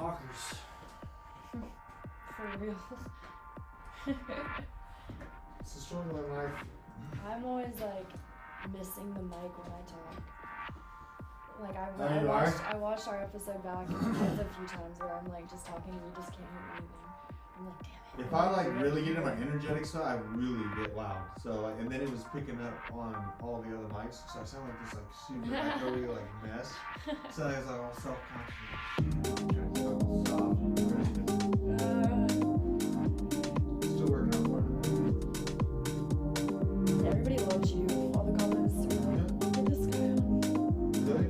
talkers. For real. It's the struggle in life. I'm always like missing the mic when I talk. Like I watched our episode back and there's a few times where I'm like just talking and you just can't hear anything. I'm like, damn it. If I like really get in my energetic stuff, I really get loud. So like, and then it was picking up on all the other mics, so I sound like this like super echoey like mess. So I was like all self-conscious. Still working on one. Everybody loves you. All the comments are like, get this guy on. Really?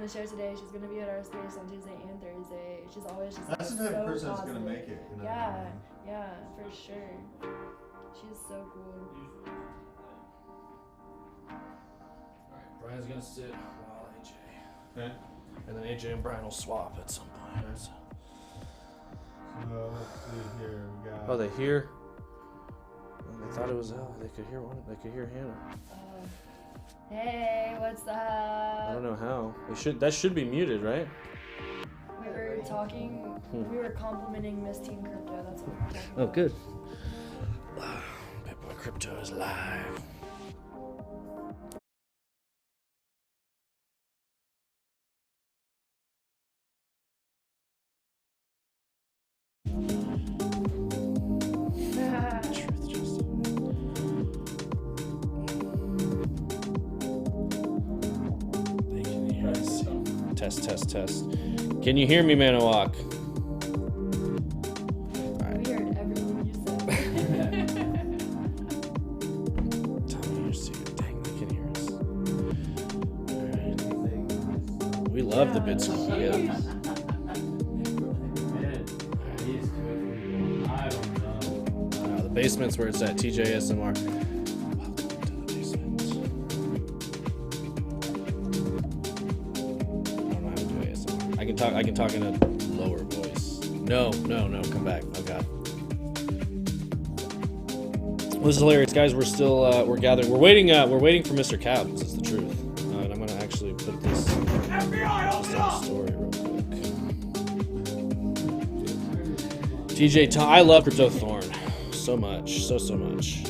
Show today. She's gonna be at our space on Tuesday and Thursday. She's always just that's like, the type so of person that's positive. gonna make it. You know? Yeah, for sure. She's so cool. Alright, Brian's gonna sit while AJ. Okay. And then AJ and Brian will swap at some point. So let's see here. We got. Oh, they hear? They thought it was out. They could hear one. They could hear Hannah. Hey, what's up? I don't know how. That should be muted, right? We were talking. We were complimenting Miss Teen Crypto. That's what we were talking about. Oh, good. Bitboy Crypto is live. Test. Can you hear me, Manawak? Right. We heard everything you said. Tell me your secret. Dang, they can hear us. Right. We love the bid squad. Yeah. The basement's where it's at. TJSMR. I can talk in a lower voice. No, come back. Oh god. Well, this is hilarious, guys. We're still we're gathering. We're waiting for Mr. Cabs. Is the truth. And I'm gonna actually put this just on the story real quick. TJ, I love Crypto Thorn so much, so much.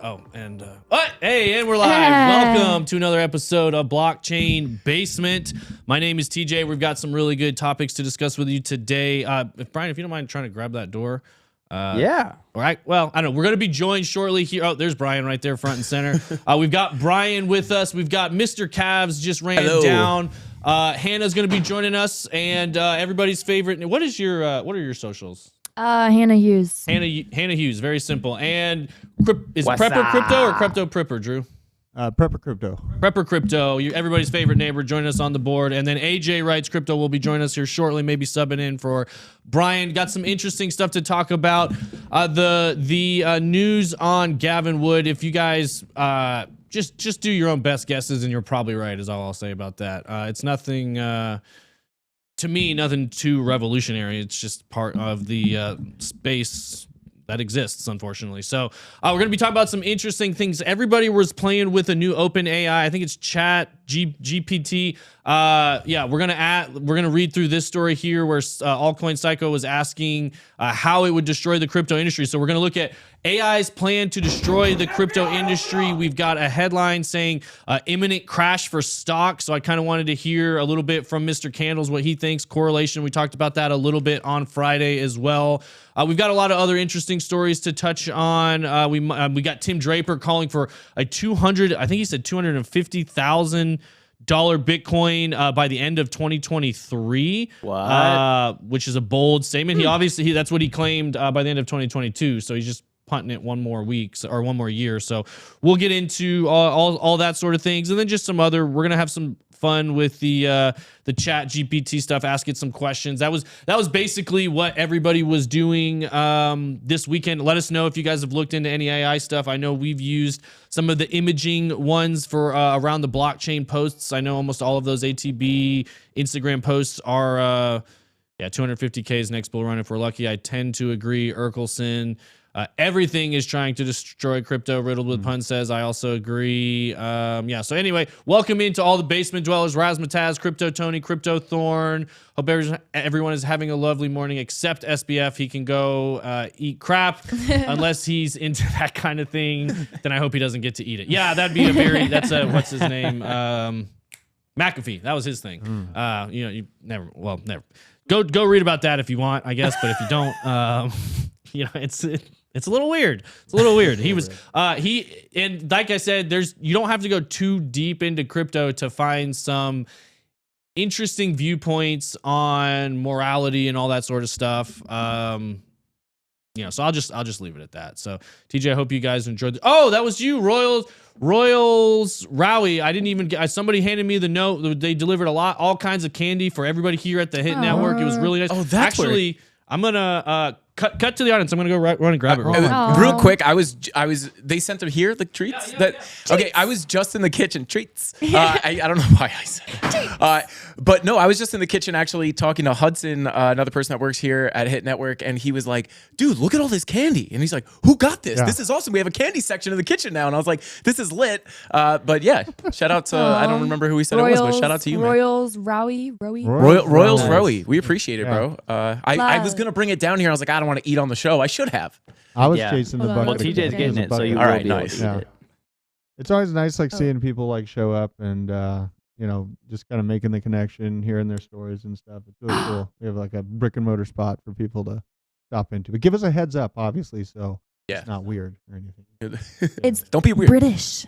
Oh, and hey, and we're live. Welcome to another episode of Blockchain Basement. My name is TJ. We've got some really good topics to discuss with you today. Brian, if you don't mind trying to grab that door. Yeah. All right. Well, I don't know. We're going to be joined shortly here. Oh, there's Brian right there, front and center. We've got Brian with us. We've got Mr. Cavs just ran down. Hannah's going to be joining us, and everybody's favorite. What are your socials? Hannah Hughes. Hannah Hughes. Very simple. And is What's Prepper up? Crypto or Crypto Pripper, Drew? Prepper Crypto. Prepper Crypto, everybody's favorite neighbor, joining us on the board. And then AJ Wrights Crypto will be joining us here shortly, maybe subbing in for Brian. Got some interesting stuff to talk about. The news on Gavin Wood. If you guys just do your own best guesses, and you're probably right, is all I'll say about that. It's nothing, to me, nothing too revolutionary. It's just part of the space that exists, unfortunately. So we're going to be talking about some interesting things. Everybody was playing with a new open AI. I think it's GPT. Yeah, we're gonna read through this story here where Altcoin Psycho was asking how it would destroy the crypto industry. So we're gonna look at AI's plan to destroy the crypto industry. We've got a headline saying imminent crash for stock. So I kind of wanted to hear a little bit from Mr. Candles what he thinks. Correlation, we talked about that a little bit on Friday as well. We've got a lot of other interesting stories to touch on. We got Tim Draper calling for a $250,000 Bitcoin by the end of 2023. What? Which is a bold statement. He obviously that's what he claimed by the end of 2022. So he's just punting it one more week or one more year. So we'll get into all that sort of things, and then just some other. We're gonna have some fun with the chat GPT stuff, ask it some questions. That was basically what everybody was doing this weekend. Let us know if you guys have looked into any AI stuff. I know we've used some of the imaging ones for around the blockchain posts. I know almost all of those ATB Instagram posts are 250K is next bull run if we're lucky. I tend to agree. Urkelson. Everything is trying to destroy crypto, riddled with pun says. I also agree. So anyway, welcome into all the basement dwellers. Razmataz, Crypto Tony, Crypto Thorn. Hope everyone is having a lovely morning, except SBF. He can go eat crap unless he's into that kind of thing. Then I hope he doesn't get to eat it. Yeah, that'd be that's what's his name? McAfee. That was his thing. You never. Go read about that if you want, I guess. But if you don't, it's a little weird. It's a little weird. He was and like I said, you don't have to go too deep into crypto to find some interesting viewpoints on morality and all that sort of stuff. So I'll just leave it at that. So TJ, I hope you guys enjoyed. That was you, Royals Rowie. I didn't even get. Somebody handed me the note. They delivered all kinds of candy for everybody here at the Hit Network. It was really nice. Oh, that's actually. I'm gonna cut to the audience. I'm gonna go run and grab it. Real quick. They sent them here the treats. Okay, I was just in the kitchen. Treats. I don't know why I said it. But no, I was just in the kitchen actually talking to Hudson, another person that works here at Hit Network, and he was like, "Dude, look at all this candy." And he's like, "Who got this? This is awesome. We have a candy section in the kitchen now." And I was like, "This is lit." But yeah, shout out to I don't remember who he said it was, but shout out to you, Royals man. Rowie. Royals Rowie. We appreciate it, bro. I was gonna bring it down here. I was like, I don't want to eat on the show. I should have. I was chasing the bucket. Well, TJ's getting it, so you all will right, be able nice. to eat it. It's always nice, seeing people show up and just kind of making the connection, hearing their stories and stuff. It's really cool. We have a brick and mortar spot for people to stop into, but give us a heads up, obviously, so it's not weird or anything. It's don't be weird. British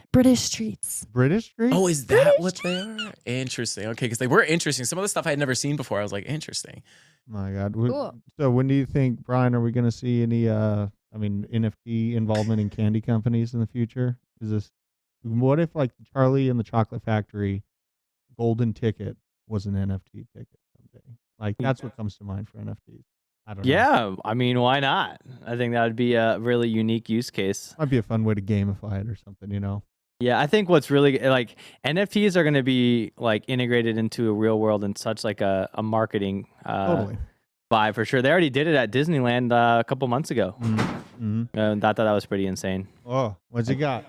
treats. British treats. Oh, is that what they are? Interesting. Okay, because they were interesting. Some of the stuff I had never seen before. I was like, interesting. My God. Cool. So when do you think, Brian, are we going to see any, NFT involvement in candy companies in the future? What if Charlie and the Chocolate Factory golden ticket was an NFT ticket someday? That's what comes to mind for NFTs. I don't know. Yeah, I mean, why not? I think that would be a really unique use case. Might be a fun way to gamify it or something, Yeah, I think what's really NFTs are going to be integrated into a real world and such a marketing Totally. vibe for sure. They already did it at Disneyland a couple months ago. Mm-hmm. I thought that was pretty insane. Oh, what's he got?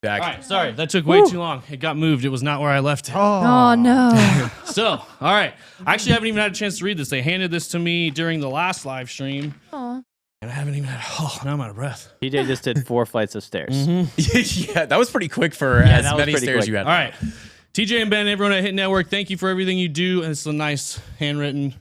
All right, sorry, that took way too long. It got moved. It was not where I left it. Oh no. So, all right. I actually haven't even had a chance to read this. They handed this to me during the last live stream. Aw. And I haven't even had, now I'm out of breath. TJ just did 4 flights of stairs. Yeah, that was pretty quick for as many stairs you had. All right. TJ and Ben, everyone at Hit Network, thank you for everything you do. And it's a nice handwritten.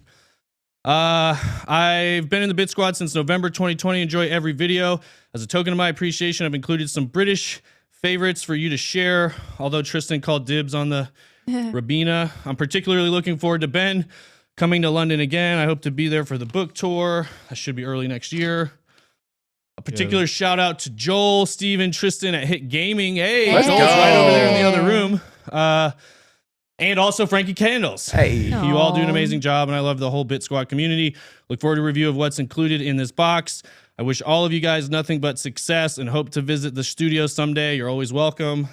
I've been in the Bit Squad since November 2020. Enjoy every video. As a token of my appreciation, I've included some British favorites for you to share. Although Tristan called dibs on the Rabina. I'm particularly looking forward to Ben coming to London again. I hope to be there for the book tour. That should be early next year. A particular shout out to Joel, Steven, Tristan at Hit Gaming. Hey, Joel's right over there in the other room. And also Frankie Candles. Hey. You all do an amazing job, and I love the whole Bit Squad community. Look forward to a review of what's included in this box. I wish all of you guys nothing but success and hope to visit the studio someday. You're always welcome.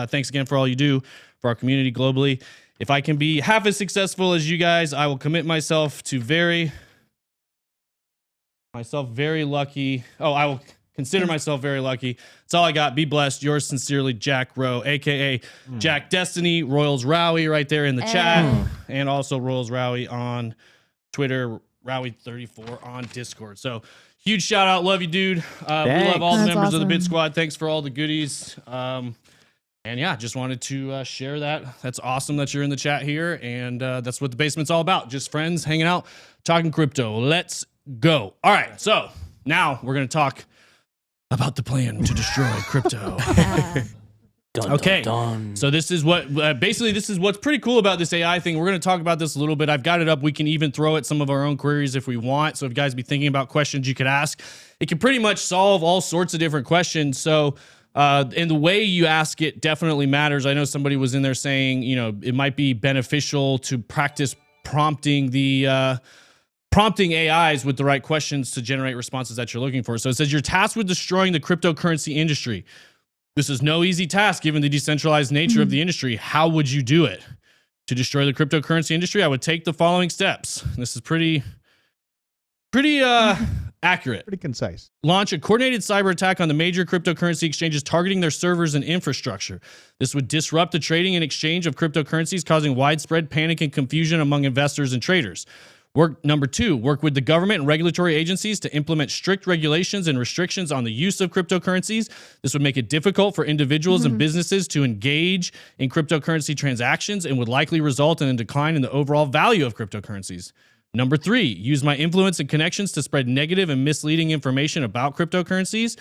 Thanks again for all you do for our community globally. If I can be half as successful as you guys, I will commit myself to very lucky. Oh, I will consider myself very lucky. That's all I got. Be blessed. Yours sincerely, Jack Rowe, a.k.a. Jack Destiny, Royals Rowie right there in the chat, and also Royals Rowie on Twitter, Rowie34 on Discord. So huge shout out. Love you, dude. We love all the members of the Bit Squad. Thanks for all the goodies. And yeah, just wanted to share that. That's awesome that you're in the chat here. And that's what the basement's all about. Just friends hanging out, talking crypto. Let's go. All right. So now we're going to talk about the plan to destroy crypto. Okay. So this is what basically this is what's pretty cool about this AI thing. We're going to talk about this a little bit. I've got it up. We can even throw it some of our own queries if we want. So if you guys be thinking about questions you could ask, it can pretty much solve all sorts of different questions. So and the way you ask it definitely matters. I know somebody was in there saying, it might be beneficial to practice prompting AIs with the right questions to generate responses that you're looking for. So it says you're tasked with destroying the cryptocurrency industry. This is no easy task given the decentralized nature of the industry. How would you do it? To destroy the cryptocurrency industry, I would take the following steps. This is pretty accurate. Pretty concise. Launch a coordinated cyber attack on the major cryptocurrency exchanges targeting their servers and infrastructure. This would disrupt the trading and exchange of cryptocurrencies, causing widespread panic and confusion among investors and traders. Number 2, work with the government and regulatory agencies to implement strict regulations and restrictions on the use of cryptocurrencies. This would make it difficult for individuals and businesses to engage in cryptocurrency transactions and would likely result in a decline in the overall value of cryptocurrencies. Number 3, use my influence and connections to spread negative and misleading information about cryptocurrencies,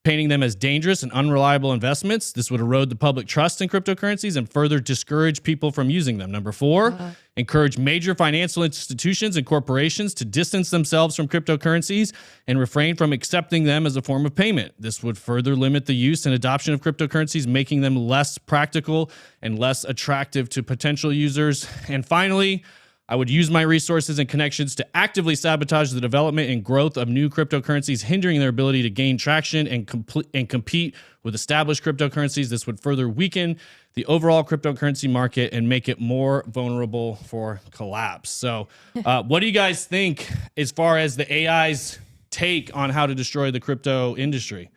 painting them as dangerous and unreliable investments. This would erode the public trust in cryptocurrencies and further discourage people from using them. Number 4, encourage major financial institutions and corporations to distance themselves from cryptocurrencies and refrain from accepting them as a form of payment. This would further limit the use and adoption of cryptocurrencies, making them less practical and less attractive to potential users. And finally, I would use my resources and connections to actively sabotage the development and growth of new cryptocurrencies, hindering their ability to gain traction and compete with established cryptocurrencies. This would further weaken the overall cryptocurrency market and make it more vulnerable for collapse. So what do you guys think as far as the AI's take on how to destroy the crypto industry?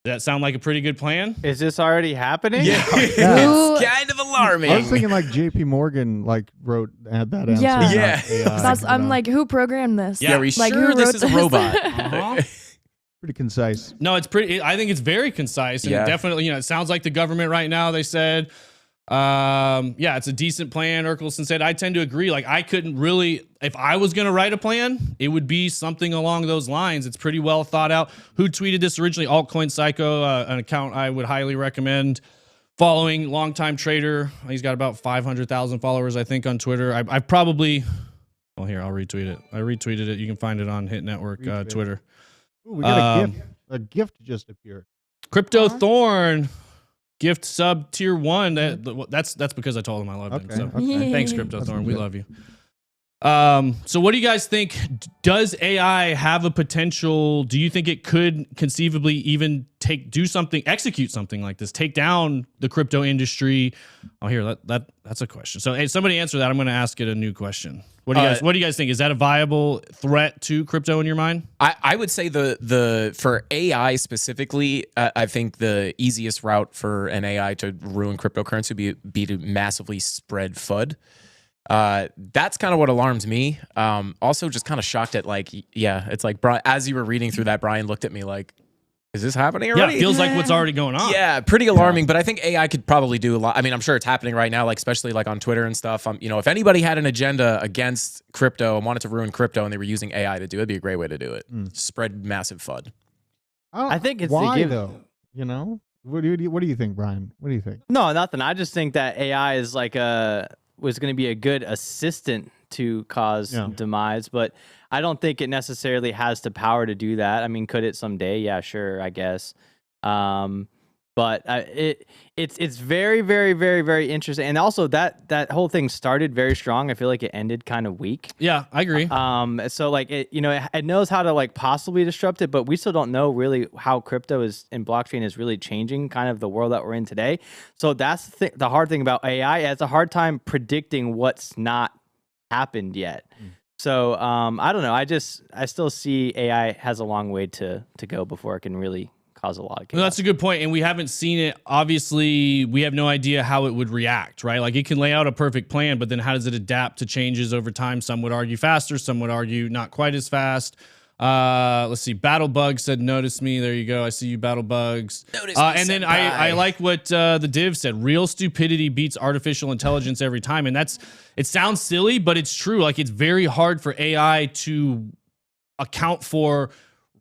Does that sound like a pretty good plan? Is this already happening? Yeah. It's kind of alarming. I was thinking like J.P. Morgan had that answer. Yeah. about Yeah. AI. That's, I'm like, who programmed this? Yeah, are we Like, sure who this wrote is a this? robot? Pretty concise. No, it's pretty. I think it's very concise and Yeah. definitely, it sounds like the government right now. They said, it's a decent plan. Urkelson said, I tend to agree. Like, I couldn't really, if I was going to write a plan, it would be something along those lines. It's pretty well thought out. Who tweeted this originally? Altcoin Psycho, an account I would highly recommend following. Longtime trader. He's got about 500,000 followers, I think, on Twitter. I've probably, well, here, I'll retweet it. I retweeted it. You can find it on Hit Network Twitter. Ooh, we got a gift. A gift just appeared. Crypto Thorn. Gift sub tier 1. That's because I told him I loved him. So Okay. thanks, Crypto Thorn. We good. love you. So what do you guys think? Does AI have a potential? Do you think it could conceivably even execute something like this, take down the crypto industry? Oh, here, that's a question. So, hey, somebody answer that. I'm going to ask it a new question. What do you guys think? Is that a viable threat to crypto in your mind? I would say the for AI specifically, I think the easiest route for an AI to ruin cryptocurrency would be to massively spread FUD. That's kind of what alarms me. Also, just kind of shocked at it's like as you were reading through that, Brian looked at me like, is this happening already? Yeah, it feels like what's already going on. Yeah, pretty alarming. But I think AI could probably do a lot. I mean, I'm sure it's happening right now, like especially like on Twitter and stuff. If anybody had an agenda against crypto and wanted to ruin crypto and they were using AI to do it, it'd be a great way to do it. Spread massive FUD. I think it's why the give. though. What do you think, Brian? What do you think? No, nothing. I just think that AI is was going to be a good assistant to cause demise, but I don't think it necessarily has the power to do that. I mean, could it someday? Yeah, sure, I guess. But it's very, very, very, very interesting. And also that whole thing started very strong. I feel like it ended kind of weak. Yeah, I agree. So like it knows how to like possibly disrupt it, but we still don't know really how crypto is and blockchain is really changing kind of the world that we're in today. So that's the hard thing about AI. It has a hard time predicting what's not happened yet. So I don't know. I still see AI has a long way to go before it can really cause a lot of chaos. Well, that's a good point, and we haven't seen it. Obviously, we have no idea how it would react, right? Like, it can lay out a perfect plan, but then how does it adapt to changes over time? Some would argue faster, some would argue not quite as fast. Let's see. Battlebug said, "Notice me." There you go. I see you, Battlebugs. And then I like what the div said. Real stupidity beats artificial intelligence every time, and it sounds silly, but it's true. Like, it's very hard for AI to account for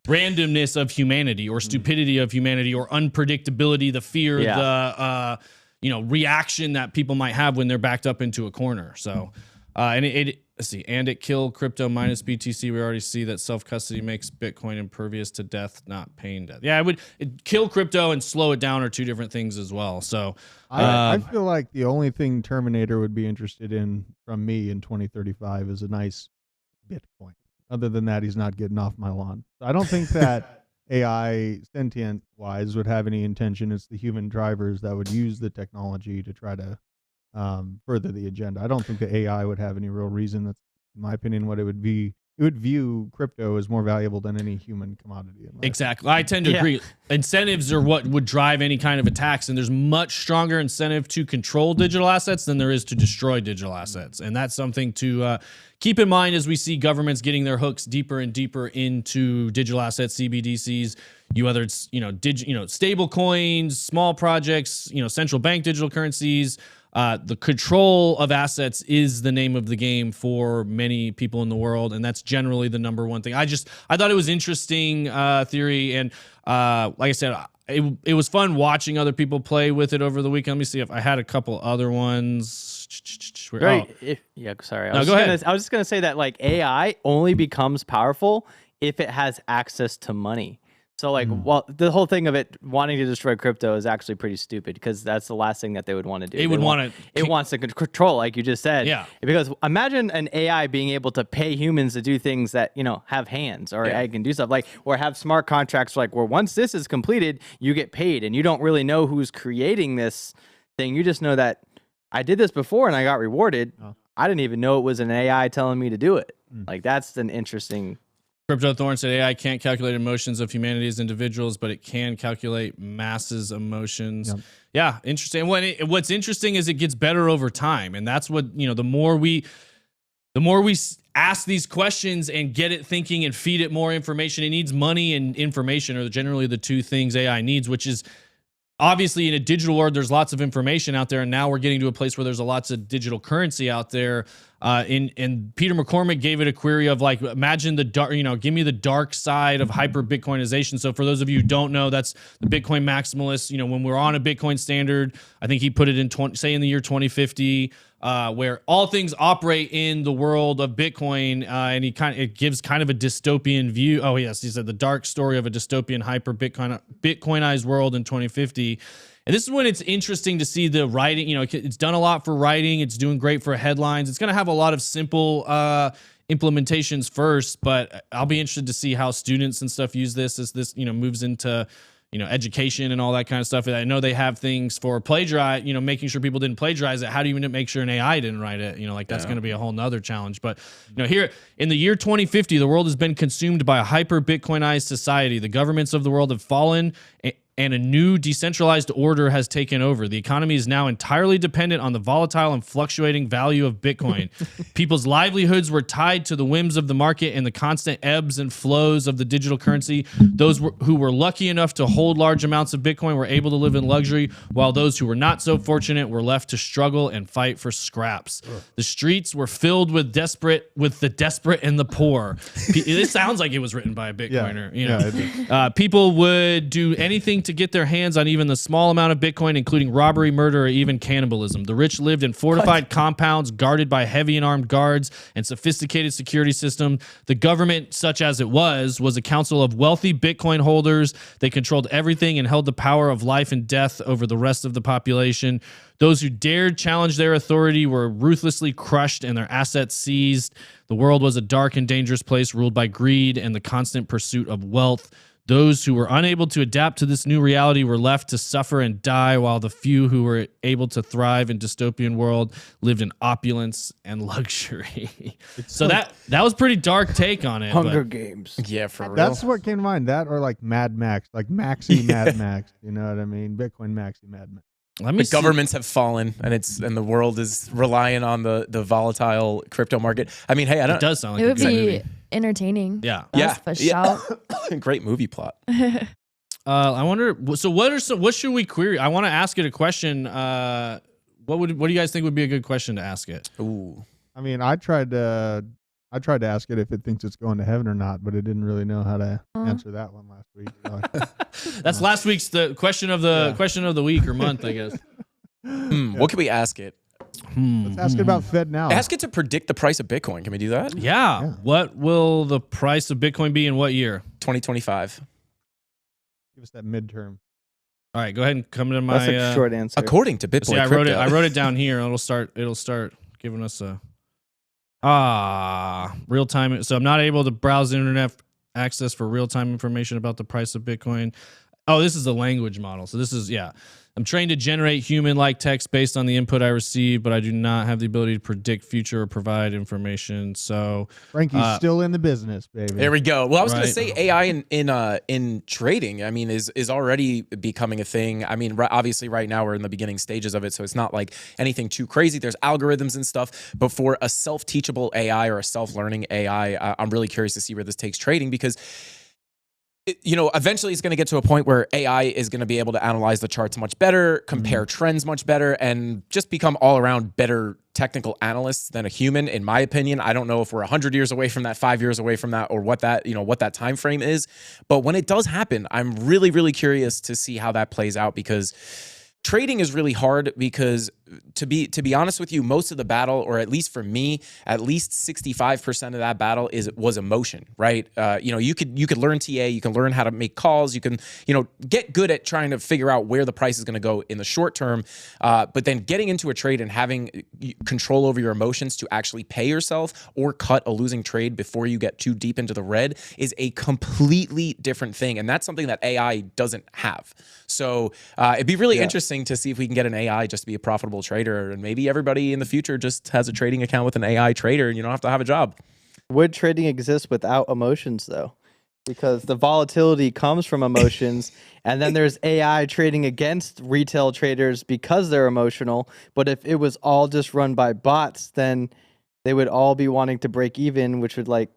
randomness of humanity or stupidity of humanity or unpredictability, the fear, the reaction that people might have when they're backed up into a corner. So let's see, and it killed crypto minus BTC. We already see that self-custody makes Bitcoin impervious to death, not pain death. Yeah, it kill crypto and slow it down are two different things as well. So I feel like the only thing Terminator would be interested in from me in 2035 is a nice Bitcoin. Other than that, he's not getting off my lawn. I don't think that AI sentient-wise would have any intention. It's the human drivers that would use the technology to try to further the agenda. I don't think the AI would have any real reason. That's, in my opinion, what it would be it would view crypto as more valuable than any human commodity. In life. Exactly. I tend to Yeah. agree. Incentives are what would drive any kind of attacks, and there's much stronger incentive to control digital assets than there is to destroy digital assets. And that's something to keep in mind as we see governments getting their hooks deeper and deeper into digital assets, CBDCs. Whether it's stable coins, small projects, central bank digital currencies. The control of assets is the name of the game for many people in the world, and that's generally the number one thing. I thought it was interesting theory, and like I said, it was fun watching other people play with it over the weekend. Let me see if I had a couple other ones. Yeah, sorry. No, go ahead. I was just gonna say that like AI only becomes powerful if it has access to money. So like, well, the whole thing of it wanting to destroy crypto is actually pretty stupid because that's the last thing that they would want to do. It wants to control, like you just said. Yeah. Because imagine an AI being able to pay humans to do things that have hands or AI can do stuff like, or have smart contracts like where once this is completed, you get paid, and you don't really know who's creating this thing. You just know that I did this before and I got rewarded. Oh. I didn't even know it was an AI telling me to do it. Like that's an interesting. Crypto Thorn said AI can't calculate emotions of humanity as individuals, but it can calculate masses' emotions. Yep. Yeah, interesting. What's interesting is it gets better over time, and that's what the more we ask these questions and get it thinking and feed it more information. It needs money and information are generally the two things AI needs, which is obviously in a digital world, there's lots of information out there. And now we're getting to a place where there's lots of digital currency out there. And Peter McCormick gave it a query of like, imagine the dark, give me the dark side of hyper Bitcoinization. So for those of you who don't know, that's the Bitcoin maximalists. When we're on a Bitcoin standard, I think he put it in in the year 2050, where all things operate in the world of Bitcoin, and it gives kind of a dystopian view. Oh yes, he said the dark story of a dystopian hyper Bitcoinized world in 2050. And this is when it's interesting to see the writing. It's done a lot for writing. It's doing great for headlines. It's going to have a lot of simple implementations first, but I'll be interested to see how students and stuff use this as this moves into education and all that kind of stuff. And I know they have things for plagiarize, making sure people didn't plagiarize it. How do you make sure an AI didn't write it? That's going to be a whole nother challenge. But, here in the year 2050, the world has been consumed by a hyper Bitcoinized society. The governments of the world have fallen and a new decentralized order has taken over. The economy is now entirely dependent on the volatile and fluctuating value of Bitcoin. People's livelihoods were tied to the whims of the market and the constant ebbs and flows of the digital currency. Those who were lucky enough to hold large amounts of Bitcoin were able to live in luxury, while those who were not so fortunate were left to struggle and fight for scraps. The streets were filled with the desperate and the poor. It sounds like it was written by a Bitcoiner. People would do anything to get their hands on even the small amount of Bitcoin, including robbery, murder, or even cannibalism. The rich lived in fortified compounds guarded by heavy and armed guards and sophisticated security system. The government, such as it was a council of wealthy Bitcoin holders. They controlled everything and held the power of life and death over the rest of the population. Those who dared challenge their authority were ruthlessly crushed and their assets seized. The world was a dark and dangerous place ruled by greed and the constant pursuit of wealth. Those who were unable to adapt to this new reality were left to suffer and die, while the few who were able to thrive in dystopian world lived in opulence and luxury. So that was pretty dark take on it. Hunger Games. Yeah, for real. That's what came to mind. That or like Mad Max, like Maxi Mad Max. You know what I mean? Bitcoin Maxi Mad Max. The governments have fallen, and the world is relying on the volatile crypto market. I mean, hey, It does sound like It a would good be movie. entertaining. Yeah. That's for sure. Great movie plot. I wonder. So what should we query? I want to ask it a question. What do you guys think would be a good question to ask it? Ooh. I mean, I tried to ask it if it thinks it's going to heaven or not, but it didn't really know how to answer that one last week. So That's last week's the question of the week or month, I guess. What can we ask it? let's ask it about Fed now. Ask it to predict the price of Bitcoin. Can we do that? Yeah. What will the price of Bitcoin be in what year? 2025. Give us that midterm. All right, go ahead and come to my. That's a short answer. According to Bitcoin See, I Crypto. wrote it down here. It'll start giving us a real time. So I'm not able to browse internet access for real time information about the price of Bitcoin. Oh, this is a language model. So this is, yeah. I'm trained to generate human-like text based on the input I receive, but I do not have the ability to predict future or provide information. So Frankie's still in the business, baby. There we go. Well, I was going to Right. say AI in trading, I mean, is already becoming a thing. I mean, obviously right now we're in the beginning stages of it, so it's not like anything too crazy. There's algorithms and stuff, but for a self-teachable AI or a self-learning AI, I'm really curious to see where this takes trading, because eventually it's going to get to a point where AI is going to be able to analyze the charts much better, compare trends much better, and just become all around better technical analysts than a human, in my opinion. I don't know if we're 100 years away from that, 5 years away from that, or what that time frame is. But when it does happen, I'm really, really curious to see how that plays out, because trading is really hard, because to be honest with you, most of the battle, or at least for me, at least 65% of that battle was emotion, right? You could learn TA, you can learn how to make calls, you can get good at trying to figure out where the price is going to go in the short term, but then getting into a trade and having control over your emotions to actually pay yourself or cut a losing trade before you get too deep into the red is a completely different thing, and that's something that AI doesn't have. So it'd be really interesting to see if we can get an AI just to be a profitable trader, and maybe everybody in the future just has a trading account with an AI trader and you don't have to have a job. Would trading exist without emotions, though? Because the volatility comes from emotions, and then there's AI trading against retail traders because they're emotional. But if it was all just run by bots, then they would all be wanting to break even, which would That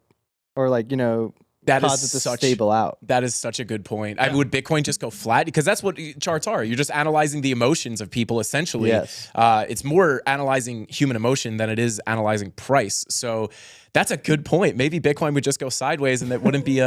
cause is it to such stable out. That is such a good point. I mean, would Bitcoin just go flat? Because that's what charts are. You're just analyzing the emotions of people, essentially. Yes. It's more analyzing human emotion than it is analyzing price. So that's a good point. Maybe Bitcoin would just go sideways, and that wouldn't be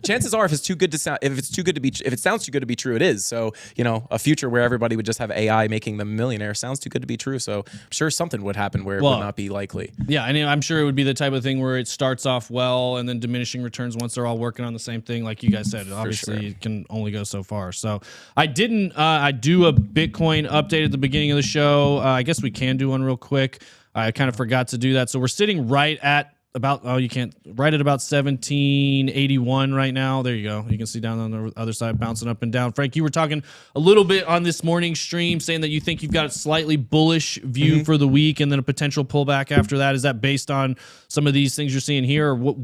chances are, if it sounds too good to be true, it is. So, a future where everybody would just have AI making them millionaire sounds too good to be true. So I'm sure something would happen where it would not be likely. Yeah, I mean, I'm sure it would be the type of thing where it starts off well and then diminishing returns once they're all working on the same thing. Like you guys said, obviously it can only go so far. So I do a Bitcoin update at the beginning of the show. I guess we can do one real quick. I kind of forgot to do that. So we're sitting right at about 1781 right now. There you go. You can see down on the other side bouncing up and down. Frank, you were talking a little bit on this morning stream saying that you think you've got a slightly bullish view for the week and then a potential pullback after that. Is that based on some of these things you're seeing here? Or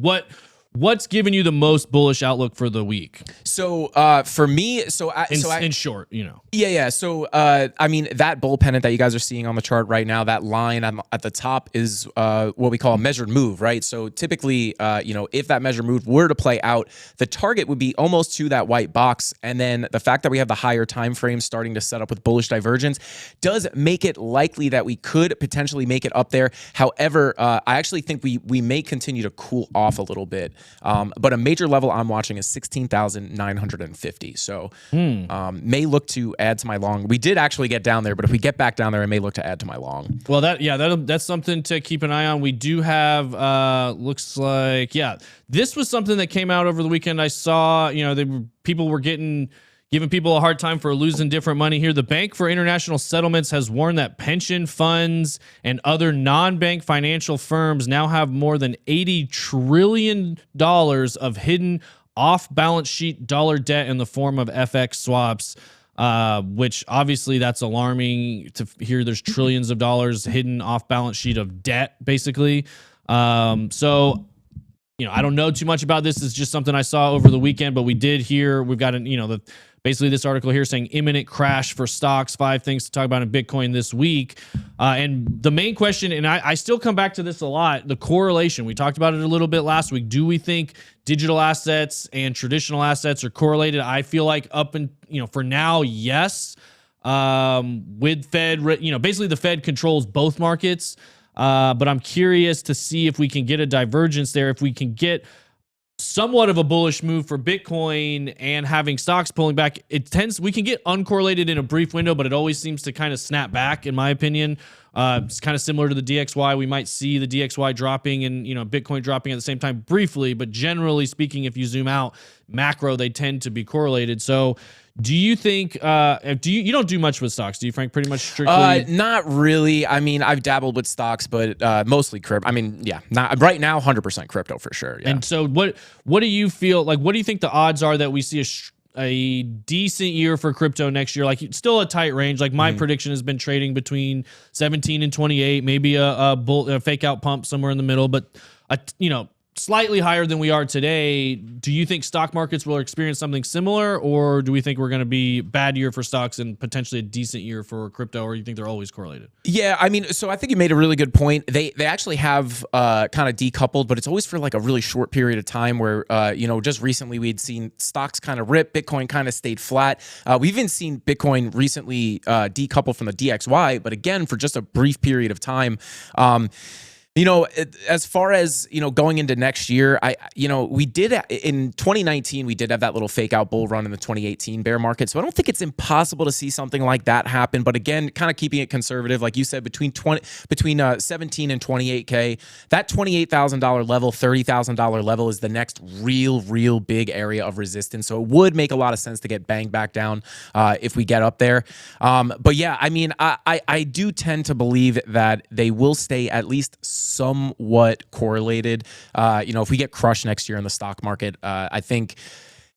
what's giving you the most bullish outlook for the week? So for me, In short, Yeah. So, I mean, that bull pennant that you guys are seeing on the chart right now, that line at the top is what we call a measured move, right? So typically, if that measured move were to play out, the target would be almost to that white box. And then the fact that we have the higher time frame starting to set up with bullish divergence does make it likely that we could potentially make it up there. However, I actually think we may continue to cool off a little bit. But a major level I'm watching is 16,950. So may look to add to my long. We did actually get down there, but if we get back down there, I may look to add to my long. Well, that's something to keep an eye on. We do have looks like this was something that came out over the weekend. I saw people were giving people a hard time for losing different money here. The Bank for International Settlements has warned that pension funds and other non-bank financial firms now have more than $80 trillion of hidden off-balance sheet dollar debt in the form of FX swaps, which obviously that's alarming to hear. There's trillions of dollars hidden off-balance sheet of debt, basically. So I don't know too much about this. It's just something I saw over the weekend, but we did hear, we've got basically this article here saying imminent crash for stocks, 5 things to talk about in Bitcoin this week. And the main question, and I still come back to this a lot, the correlation. We talked about it a little bit last week. Do we think digital assets and traditional assets are correlated? I feel like for now, yes. With Fed, basically the Fed controls both markets. But I'm curious to see if we can get a divergence there, if we can get somewhat of a bullish move for Bitcoin and having stocks pulling back. We can get uncorrelated in a brief window, but it always seems to kind of snap back, in my opinion. It's kind of similar to the DXY. We might see the DXY dropping and Bitcoin dropping at the same time briefly, but generally speaking, if you zoom out macro, they tend to be correlated. So do you think you don't do much with stocks, do you, Frank? Pretty much strictly? Not really. I mean, I've dabbled with stocks, but mostly crypto. I mean, not right now, 100% crypto for sure. Yeah. And so what do you feel like? What do you think the odds are that we see a decent year for crypto next year. Like still a tight range. Like my prediction has been trading between 17 and 28, maybe a fake out pump somewhere in the middle, but slightly higher than we are today. Do you think stock markets will experience something similar, or do we think we're going to be bad year for stocks and potentially a decent year for crypto, or you think they're always correlated? Yeah, I mean, so I think you made a really good point. They actually have kind of decoupled, but it's always for like a really short period of time where, just recently we'd seen stocks kind of rip, Bitcoin kind of stayed flat. We've even seen Bitcoin recently decouple from the DXY, but again, for just a brief period of time. As far as, going into next year, we did in 2019, we did have that little fake out bull run in the 2018 bear market. So I don't think it's impossible to see something like that happen. But again, kind of keeping it conservative, like you said, between 17 and 28K, that $28,000 level, $30,000 level is the next real big area of resistance. So it would make a lot of sense to get banged back down if we get up there. But yeah, I mean, I do tend to believe that they will stay at least somewhat correlated. If we get crushed next year in the stock market, I think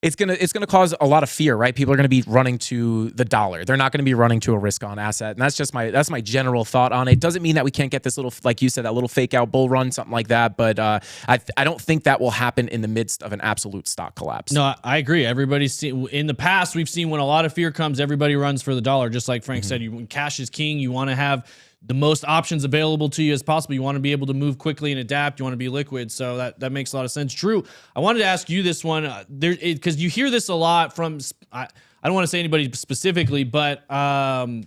it's gonna cause a lot of fear, right? People are gonna be running to the dollar. They're not gonna be running to a risk-on asset, and that's my general thought on it. Doesn't mean that we can't get this little, like you said, that little fake out bull run, something like that. But I don't think that will happen in the midst of an absolute stock collapse. No, I agree. Everybody's seen in the past. We've seen when a lot of fear comes, everybody runs for the dollar. Just like Frank said, when cash is king, you want to have the most options available to you as possible. You want to be able to move quickly and adapt. You want to be liquid. So that makes a lot of sense. Drew, I wanted to ask you this one because you hear this a lot from, I don't want to say anybody specifically, but a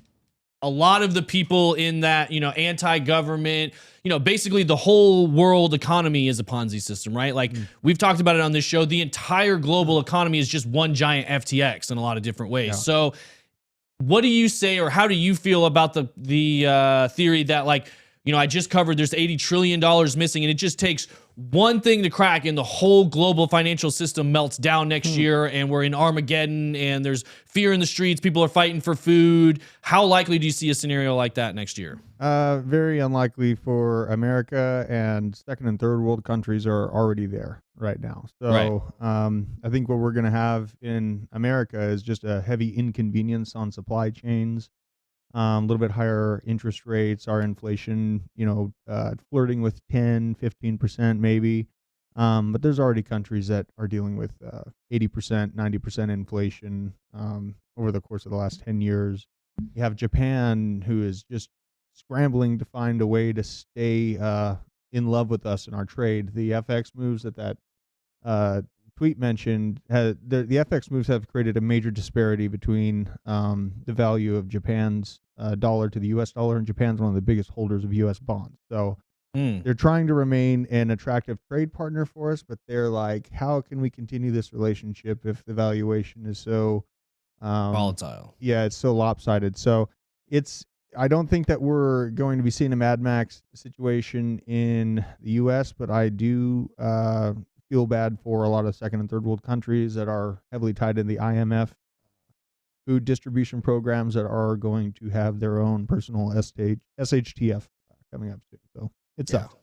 lot of the people in that, anti-government, basically the whole world economy is a Ponzi system, right? Like we've talked about it on this show. The entire global economy is just one giant FTX in a lot of different ways. Yeah. So what do you say, or how do you feel about the theory that, like, I just covered there's $80 trillion missing, and it just takes one thing to crack and the whole global financial system melts down next year, and we're in Armageddon, and there's fear in the streets, people are fighting for food. How likely do you see a scenario like that next year? Very unlikely for America, and second and third world countries are already there right now. So I think what we're going to have in America is just a heavy inconvenience on supply chains, a little bit higher interest rates, our inflation, flirting with 10, 15% maybe. But there's already countries that are dealing with 80%, 90% inflation over the course of the last 10 years. You have Japan, who is just scrambling to find a way to stay in love with us in our trade. The FX moves that tweet mentioned, the FX moves have created a major disparity between the value of Japan's dollar to the U.S. dollar, and Japan's one of the biggest holders of U.S. bonds. So they're trying to remain an attractive trade partner for us, but they're like, how can we continue this relationship if the valuation is so volatile? Yeah, it's so lopsided. So I don't think that we're going to be seeing a Mad Max situation in the U.S., but I do feel bad for a lot of second and third world countries that are heavily tied in the IMF food distribution programs that are going to have their own personal SHTF coming up soon. So it's tough.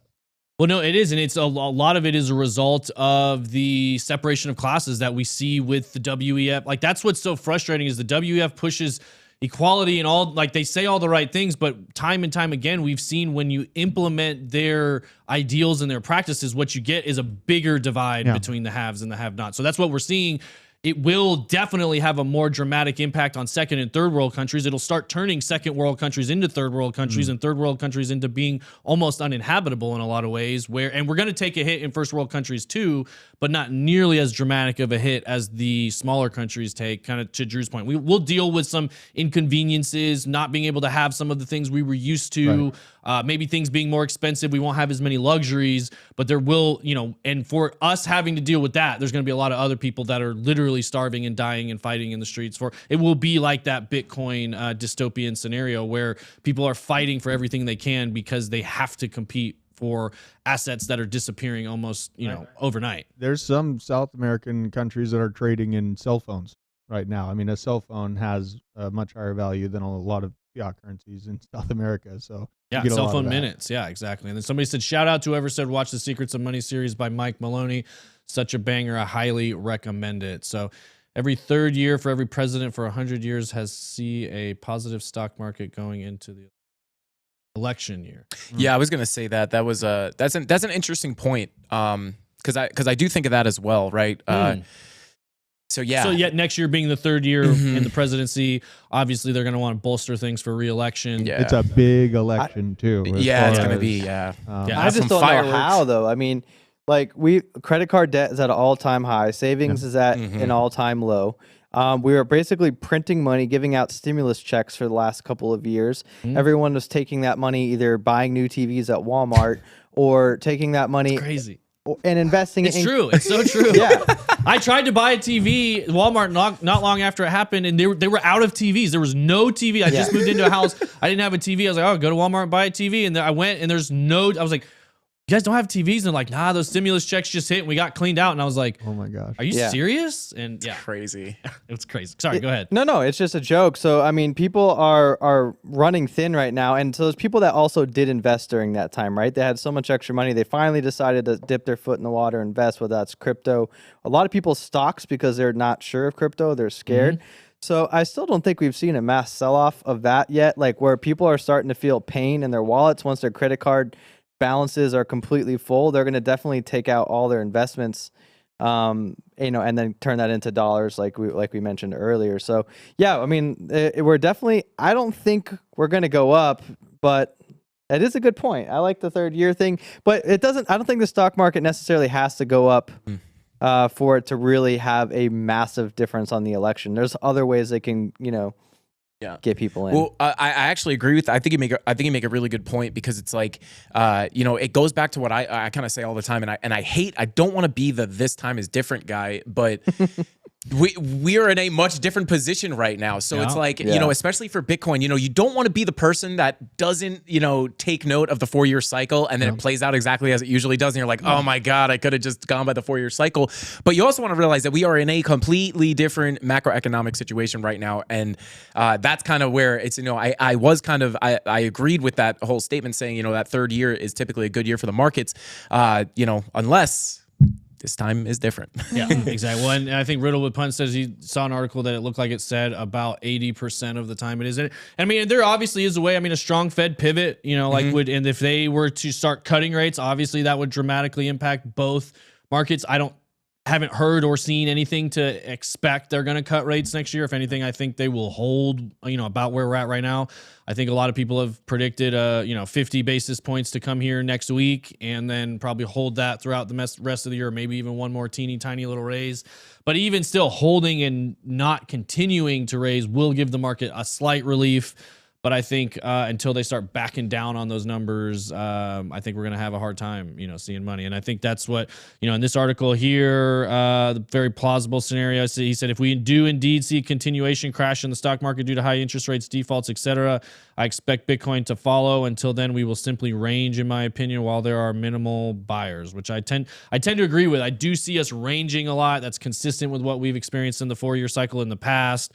Well, no, it is. And it's a lot of it is a result of the separation of classes that we see with the WEF. Like, that's what's so frustrating is the WEF pushes equality and all, like, they say all the right things, but time and time again, we've seen when you implement their ideals and their practices, what you get is a bigger divide between the haves and the have-nots. So that's what we're seeing. It will definitely have a more dramatic impact on second and third world countries. It'll start turning second world countries into third world countries and third world countries into being almost uninhabitable in a lot of ways, and we're going to take a hit in first world countries too, but not nearly as dramatic of a hit as the smaller countries take. Kind of to Drew's point, we'll deal with some inconveniences, not being able to have some of the things we were used to, maybe things being more expensive. We won't have as many luxuries, but there will, and for us having to deal with that, there's going to be a lot of other people that are literally starving and dying and fighting in the streets for. It will be like that Bitcoin dystopian scenario where people are fighting for everything they can because they have to compete for assets that are disappearing almost, overnight. There's some South American countries that are trading in cell phones right now. I mean, a cell phone has a much higher value than a lot of fiat currencies in South America. So yeah, cell phone minutes. Yeah, exactly. And then somebody said, shout out to whoever said, watch the Secrets of Money series by Mike Maloney. Such a banger. I highly recommend it. So every third year for every president for 100 years has see a positive stock market going into the election year. Yeah, I was gonna say that. That was that's an interesting point. Because I do think of that as well, right? So yeah. So yet next year being the third year in the presidency, obviously they're going to want to bolster things for re-election. Yeah. It's a big election too. Yeah, it's gonna be Yeah, I just some don't know fireworks. how though. I mean, like credit card debt is at an all-time high. Savings is at an all-time low. We were basically printing money, giving out stimulus checks for the last couple of years. Everyone was taking that money, either buying new TVs at Walmart or taking that money Crazy. and investing It's in. true. It's so true. Yeah. I tried to buy a TV at Walmart not long after it happened, and they were out of TVs. There was no TV. I just moved into a house. I didn't have a TV. I was like, oh, go to Walmart and buy a TV. And then I went, and there's no. I was like, you guys don't have TVs? And they're like, nah, those stimulus checks just hit, and we got cleaned out. And I was like, Oh my gosh. are you Yeah. serious? And yeah, crazy. it's crazy. Sorry, go ahead. No, it's just a joke. So I mean, people are running thin right now, and so there's people that also did invest during that time, right? They had so much extra money, they finally decided to dip their foot in the water, and invest. Whether that's crypto, a lot of people's stocks because they're not sure of crypto, they're scared. So I still don't think we've seen a mass sell-off of that yet, like where people are starting to feel pain in their wallets once their credit card balances are completely full. They're going to definitely take out all their investments, and then turn that into dollars, like we mentioned earlier. So yeah, I mean, we're definitely. I don't think we're going to go up, but that is a good point. I like the third year thing, but it doesn't. I don't think the stock market necessarily has to go up for it to really have a massive difference on the election. There's other ways they can, get people in. Well, I actually agree with. I think you make a really good point, because it's like, it goes back to what I kind of say all the time, and I don't want to be the this time is different guy, but we are in a much different position right now. So it's like, especially for Bitcoin, you don't want to be the person that doesn't, take note of the 4-year cycle, and then it plays out exactly as it usually does. And you're like, oh my God, I could have just gone by the 4-year cycle. But you also want to realize that we are in a completely different macroeconomic situation right now. And that's kind of where it's, I agreed with that whole statement saying, that third year is typically a good year for the markets, unless this time is different. Yeah, exactly. Well, and I think Riddle with Pun says he saw an article that it looked like it said about 80% of the time it isn't. I mean, there obviously is a way. I mean, a strong Fed pivot, and if they were to start cutting rates, obviously that would dramatically impact both markets. Haven't heard or seen anything to expect they're going to cut rates next year. If anything, I think they will hold, about where we're at right now. I think a lot of people have predicted, 50 basis points to come here next week, and then probably hold that throughout the rest of the year, maybe even one more teeny tiny little raise. But even still, holding and not continuing to raise will give the market a slight relief. But I think until they start backing down on those numbers, I think we're going to have a hard time, seeing money. And I think that's what, in this article here, the very plausible scenario, he said, if we do indeed see a continuation crash in the stock market due to high interest rates, defaults, etc., I expect Bitcoin to follow. Until then, we will simply range, in my opinion, while there are minimal buyers, which I tend to agree with. I do see us ranging a lot. That's consistent with what we've experienced in the 4-year cycle in the past.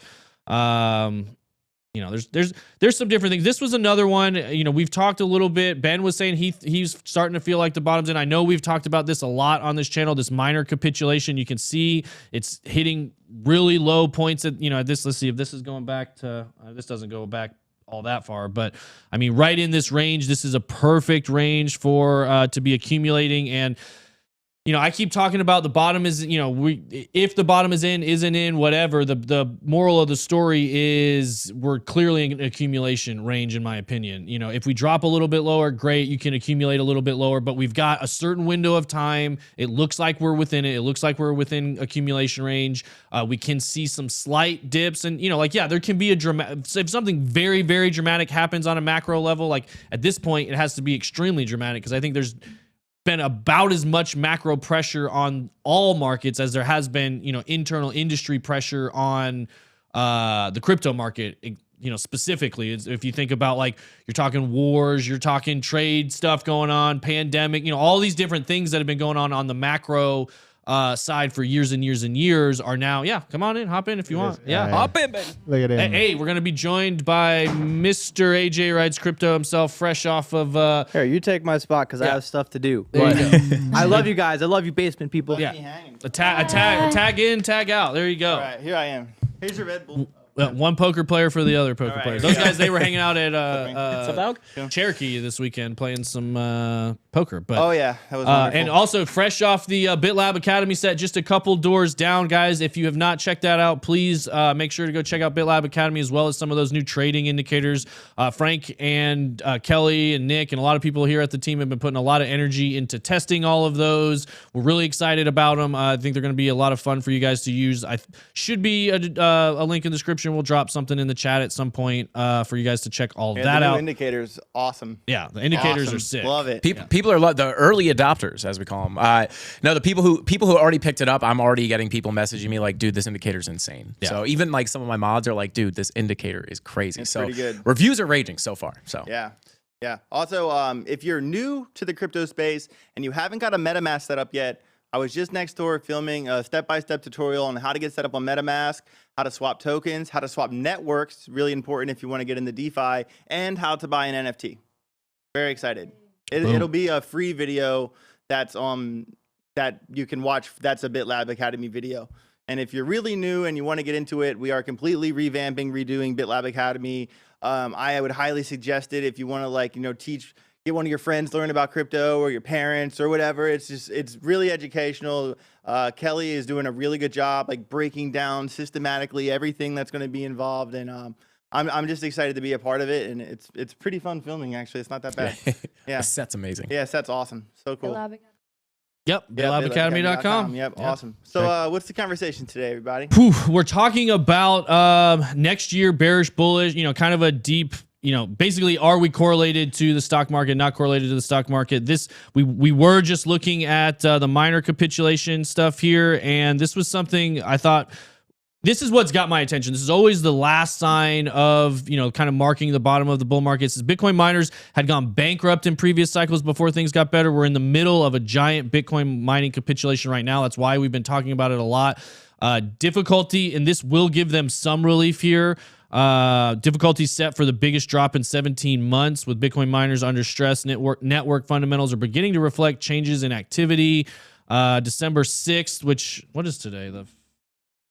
There's some different things. This was another one, we've talked a little bit. Ben was saying he's starting to feel like the bottom's in. I know we've talked about this a lot on this channel, this minor capitulation. You can see it's hitting really low points at, this, let's see if this is going back to, this doesn't go back all that far, but I mean, right in this range, this is a perfect range for, to be accumulating. And, I keep talking about the bottom is, if the bottom is in, isn't in, whatever, the moral of the story is we're clearly in an accumulation range, in my opinion. If we drop a little bit lower, great, you can accumulate a little bit lower, but we've got a certain window of time. It looks like we're within it. It looks like we're within accumulation range. We can see some slight dips, and, there can be a dramatic, if something very, very dramatic happens on a macro level, like at this point, it has to be extremely dramatic, because I think there's been about as much macro pressure on all markets as there has been, internal industry pressure on the crypto market, specifically. If you think about, like, you're talking wars, you're talking trade stuff going on, pandemic, all these different things that have been going on the macro side for years and years and years are now, come on in, hop in if you want. Hop in, baby. Look at him. Hey, we're going to be joined by Mr. AJ Writes Crypto himself, fresh off of... Here, you take my spot because I have stuff to do. There you go. I love you guys. I love you, basement people. Yeah. Tag in, tag out. There you go. All right, here I am. Here's your Red Bull. One poker player for the other poker right, players. here Those we go. guys, they were hanging out at What's up, Cherokee this weekend playing some poker. But Oh yeah, that was wonderful. and also fresh off the BitLab Academy set, just a couple doors down, guys. If you have not checked that out, please make sure to go check out BitLab Academy as well as some of those new trading indicators. Frank and Kelly and Nick and a lot of people here at the team have been putting a lot of energy into testing all of those. We're really excited about them. I think they're going to be a lot of fun for you guys to use. I should be a link in the description. We'll drop something in the chat at some point for you guys to check all of Yeah, that the new out. indicators, awesome. Yeah, the indicators Awesome. are sick. Love it. People are the early adopters, as we call them. No, the people who already picked it up, I'm already getting people messaging me like, dude, this indicator's insane. Yeah. So even like some of my mods are like, dude, this indicator is crazy. It's so pretty good. reviews are raging so far. So Yeah. Yeah. Also, if you're new to the crypto space and you haven't got a MetaMask set up yet, I was just next door filming a step-by-step tutorial on how to get set up on MetaMask, how to swap tokens, how to swap networks, really important if you want to get into DeFi, and how to buy an NFT. Very excited. It'll be a free video that's that you can watch. That's a BitLab Academy video. And if you're really new and you want to get into it, we are completely revamping, redoing BitLab Academy. I would highly suggest it if you want to get one of your friends learn about crypto or your parents or whatever. It's really educational. Kelly is doing a really good job, like breaking down systematically everything that's going to be involved. And I'm just excited to be a part of it. And it's pretty fun filming, actually. It's not that bad. Yeah. the set's amazing. Yeah, that's awesome. So cool. BitLab Academy. Yep, BitLabAcademy.com. Yep, awesome. So what's the conversation today, everybody? We're talking about next year, bearish, bullish, kind of a deep, basically, are we correlated to the stock market, not correlated to the stock market? We were just looking at the minor capitulation stuff here, and this was something I thought, this is what's got my attention. This is always the last sign of, kind of marking the bottom of the bull market. Since Bitcoin miners had gone bankrupt in previous cycles before things got better, we're in the middle of a giant Bitcoin mining capitulation right now. That's why we've been talking about it a lot. Difficulty, and this will give them some relief here. Difficulty set for the biggest drop in 17 months with Bitcoin miners under stress. Network fundamentals are beginning to reflect changes in activity. December 6th, what is today? The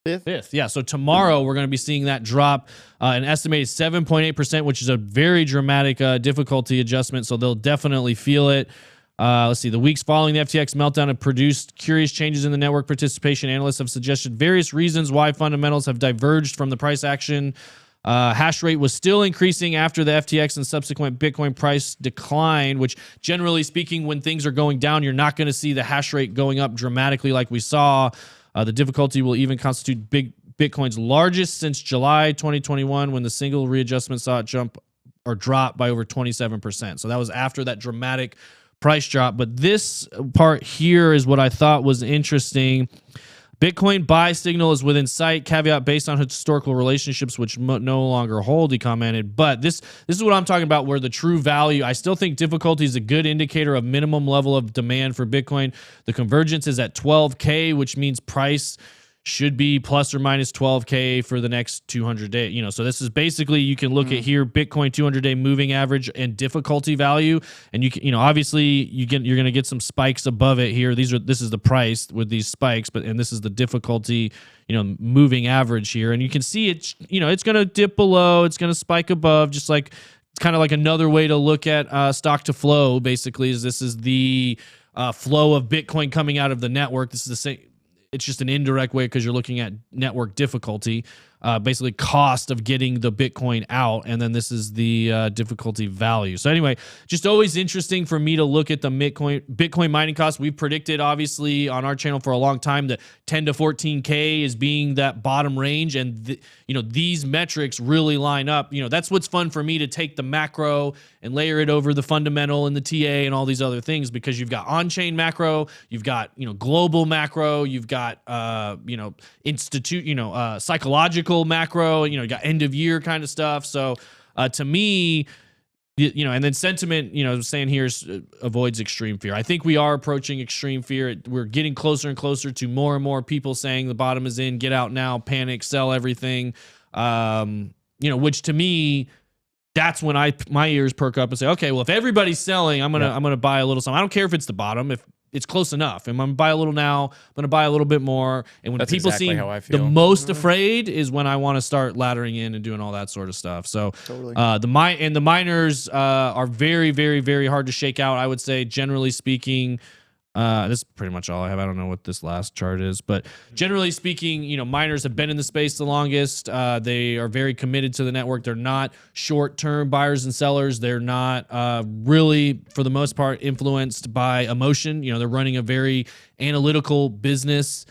5th. Yeah. So tomorrow we're going to be seeing that drop an estimated 7.8%, which is a very dramatic difficulty adjustment. So they'll definitely feel it. Let's see. The weeks following the FTX meltdown have produced curious changes in the network participation. Analysts have suggested various reasons why fundamentals have diverged from the price action. Hash rate was still increasing after the FTX and subsequent Bitcoin price decline, which generally speaking, when things are going down, you're not going to see the hash rate going up dramatically like we saw. The difficulty will even constitute Bitcoin's largest since July 2021, when the single readjustment saw it drop by over 27%. So that was after that dramatic price drop. But this part here is what I thought was interesting. Bitcoin buy signal is within sight. Caveat based on historical relationships, which no longer hold, he commented. But this is what I'm talking about, where the true value, I still think difficulty is a good indicator of minimum level of demand for Bitcoin. The convergence is at 12K, which means price should be plus or minus 12K for the next 200 days. So this is basically, you can look at here, Bitcoin 200-day moving average and difficulty value. And you can, obviously you're going to get some spikes above it here. This is the price with these spikes, and this is the difficulty, moving average here. And you can see it's going to dip below, it's going to spike above, just like, it's kind of like another way to look at stock to flow, basically, is this is the flow of Bitcoin coming out of the network. This is the same. It's just an indirect way because you're looking at network difficulty, basically cost of getting the Bitcoin out. And then this is the difficulty value. So anyway, just always interesting for me to look at the Bitcoin mining cost. We've predicted, obviously, on our channel for a long time that 10 to 14K is being that bottom range. And, these metrics really line up. That's what's fun for me, to take the macro and layer it over the fundamental and the TA and all these other things, because you've got on-chain macro, you've got, global macro, you've got, psychological macro, you got end of year kind of stuff. So to me, you know, and then sentiment, you know, saying here is avoids extreme fear. I think we are approaching extreme fear. We're getting closer and closer to more and more people saying the bottom is in, get out now, panic, sell everything. You know, which to me, that's when my ears perk up and say, okay, well, if everybody's selling, I'm gonna buy a little something. I don't care if it's the bottom. If it's close enough, and I'm gonna buy a little now, I'm gonna buy a little bit more. And when That's people exactly seem how I the feel. most afraid is when I want to start laddering in and doing all that sort of stuff. So Totally. the miners are very, very, very hard to shake out. I would say, generally speaking. This is pretty much all I have. I don't know what this last chart is, but generally speaking, you know, miners have been in the space the longest. They are very committed to the network. They're not short-term buyers and sellers. They're not really, for the most part, influenced by emotion. You know, they're running a very analytical business.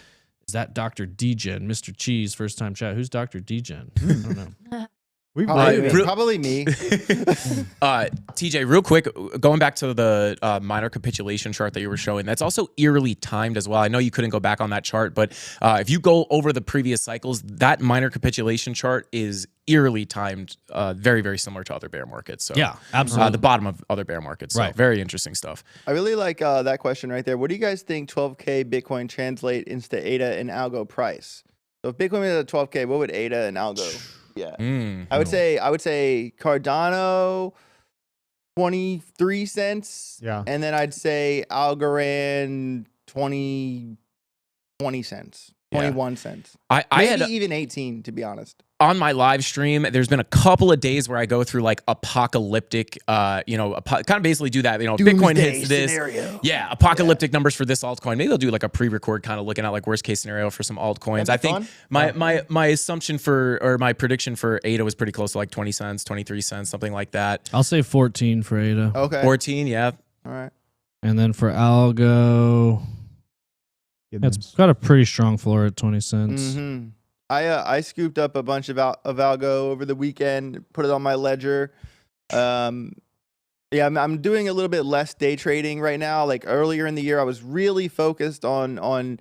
Is that Dr. Degen, Mr. Cheese, first time chat? Who's Dr. Degen? I don't know. We've Probably me. TJ, real quick, going back to the minor capitulation chart that you were showing, that's also eerily timed as well. I know you couldn't go back on that chart, but if you go over the previous cycles, that minor capitulation chart is eerily timed, very, very similar to other bear markets. So Yeah, absolutely. the bottom of other bear markets. So Right. very interesting stuff. I really like that question right there. What do you guys think 12K Bitcoin translate into ADA and algo price? So if Bitcoin is at 12K, what would ADA and algo? Yeah, I would say Cardano 23 cents. Yeah. And then I'd say Algorand 20 cents. Yeah. 21 cents. I Maybe had even 18, to be honest. on my live stream, there's been a couple of days where I go through like apocalyptic, kind of basically do that. You know, if Bitcoin hits this, scenario. apocalyptic numbers for this altcoin. Maybe they'll do like a pre-record, kind of looking at like worst case scenario for some altcoins. That'd be I think fun. my assumption for my prediction for ADA was pretty close to like 20 cents, 23 cents, something like that. I'll say 14 for ADA. Okay. 14, yeah. All right. And then for Algo, it's got a pretty strong floor at 20 cents. Mm-hmm. I scooped up a bunch of algo over the weekend, put it on my ledger. I'm doing a little bit less day trading right now. Like earlier in the year, I was really focused on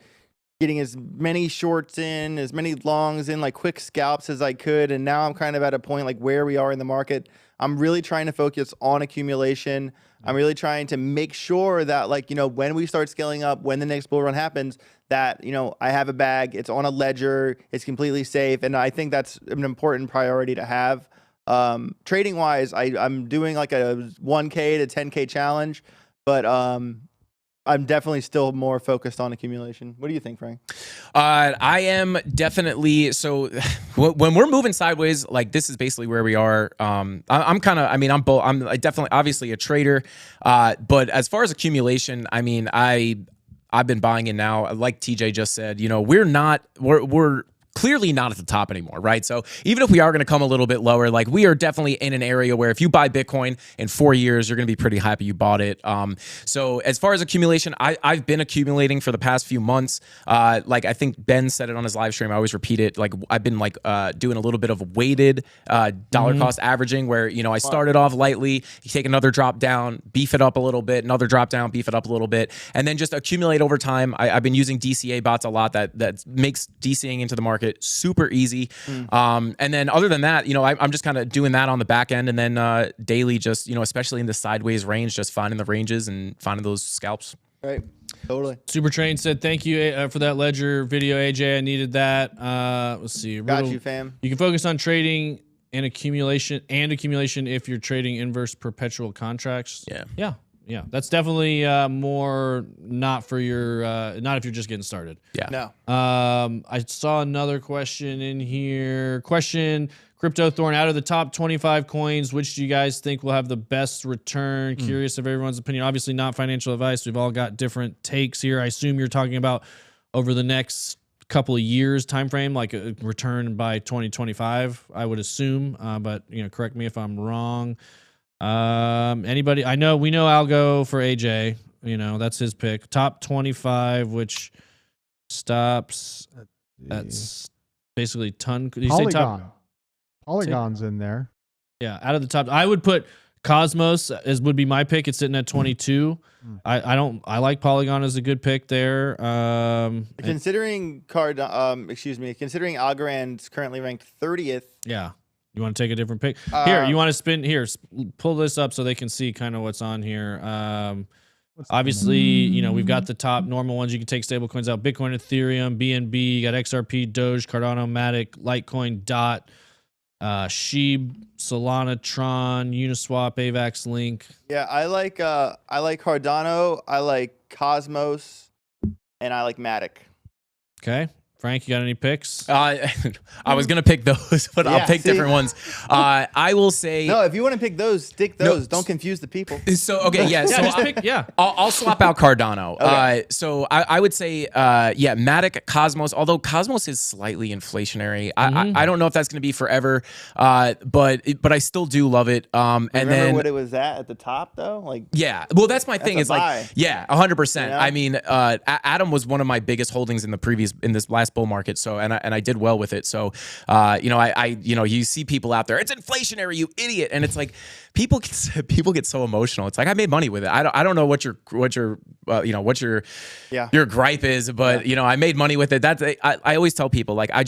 getting as many shorts in, as many longs in, like quick scalps as I could. And now I'm kind of at a point like where we are in the market. I'm really trying to focus on accumulation. I'm really trying to make sure that, like, you know, when we start scaling up, when the next bull run happens, that, you know, I have a bag, it's on a ledger, it's completely safe. And I think that's an important priority to have. Trading wise, I'm doing like a 1K to 10K challenge, but I'm definitely still more focused on accumulation. What do you think, Frank? I am definitely, so when we're moving sideways, like this is basically where we are. I'm definitely obviously a trader, but as far as accumulation, I mean, I've been buying in now, like TJ just said, you know, we're clearly not at the top anymore, right? So even if we are going to come a little bit lower, like we are definitely in an area where if you buy Bitcoin in 4 years, you're going to be pretty happy you bought it. So as far as accumulation, I've been accumulating for the past few months. Like I think Ben said it on his live stream. I always repeat it. Like I've been like doing a little bit of weighted dollar cost averaging where, you know, I started off lightly, you take another drop down, beef it up a little bit, another drop down, beef it up a little bit, and then just accumulate over time. I've been using DCA bots a lot that makes DCAing into the market super easy. And then other than that, you know, I'm just kind of doing that on the back end, and then daily just, you know, especially in the sideways range, just finding the ranges and finding those scalps. Right. Totally. Super Train said, thank you for that ledger video, AJ. I needed that. Let's see. Got you, fam. You can focus on trading and accumulation if you're trading inverse perpetual contracts. Yeah, that's definitely more not for your not if you're just getting started. Yeah. No. I saw another question in here. Crypto Thorn, out of the top 25 coins, which do you guys think will have the best return? Curious of everyone's opinion. Obviously not financial advice. We've all got different takes here. I assume you're talking about over the next couple of years time frame, like a return by 2025, I would assume. But you know, correct me if I'm wrong. Anybody? We know Algo for AJ. You know, that's his pick. Top 25, which stops. That's basically ton. Did you say top? Polygon's in there. Yeah, out of the top, I would put Cosmos as would be my pick. It's sitting at 22. I like Polygon as a good pick there. Considering Algorand's currently ranked 30th. Yeah. You want to take a different pick? Here, you want to spin? Here, pull this up so they can see kind of what's on here. Obviously, you know, we've got the top normal ones. You can take stable coins out: Bitcoin, Ethereum, BNB. You got XRP, Doge, Cardano, Matic, Litecoin, DOT, Sheeb, Solana, Tron, Uniswap, AVAX, Link. Yeah, I like Cardano, I like Cosmos, and I like Matic. Okay. Frank, you got any picks? I was gonna pick those, but I'll Yeah, pick see? different ones. I will say No, if you want to pick those, stick those. Don't confuse the people. so. Okay, yeah. So Just pick, yeah. I'll swap out Cardano. Okay. So I would say, yeah, Matic, Cosmos. Although Cosmos is slightly inflationary, I don't know if that's going to be forever. But I still do love it. And Remember then what it was at the top though? Like, yeah, well, that's my thing. a Is like, buy. yeah, 100%. You know? I mean, Adam was one of my biggest holdings in this last bull market. So and I did well with it. So you know, I you know, you see people out there, it's inflationary, you idiot, and it's like people get so emotional. It's like I made money with it. I don't know what your you know, what your gripe is, but you know, I made money with it. That's I always tell people, like, I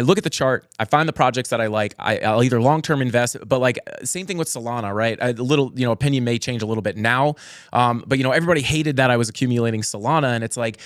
look at the chart, I find the projects that I like, I'll either long term invest, but like same thing with Solana, right? A little, you know, opinion may change a little bit now, but you know, everybody hated that I was accumulating Solana, and it's like,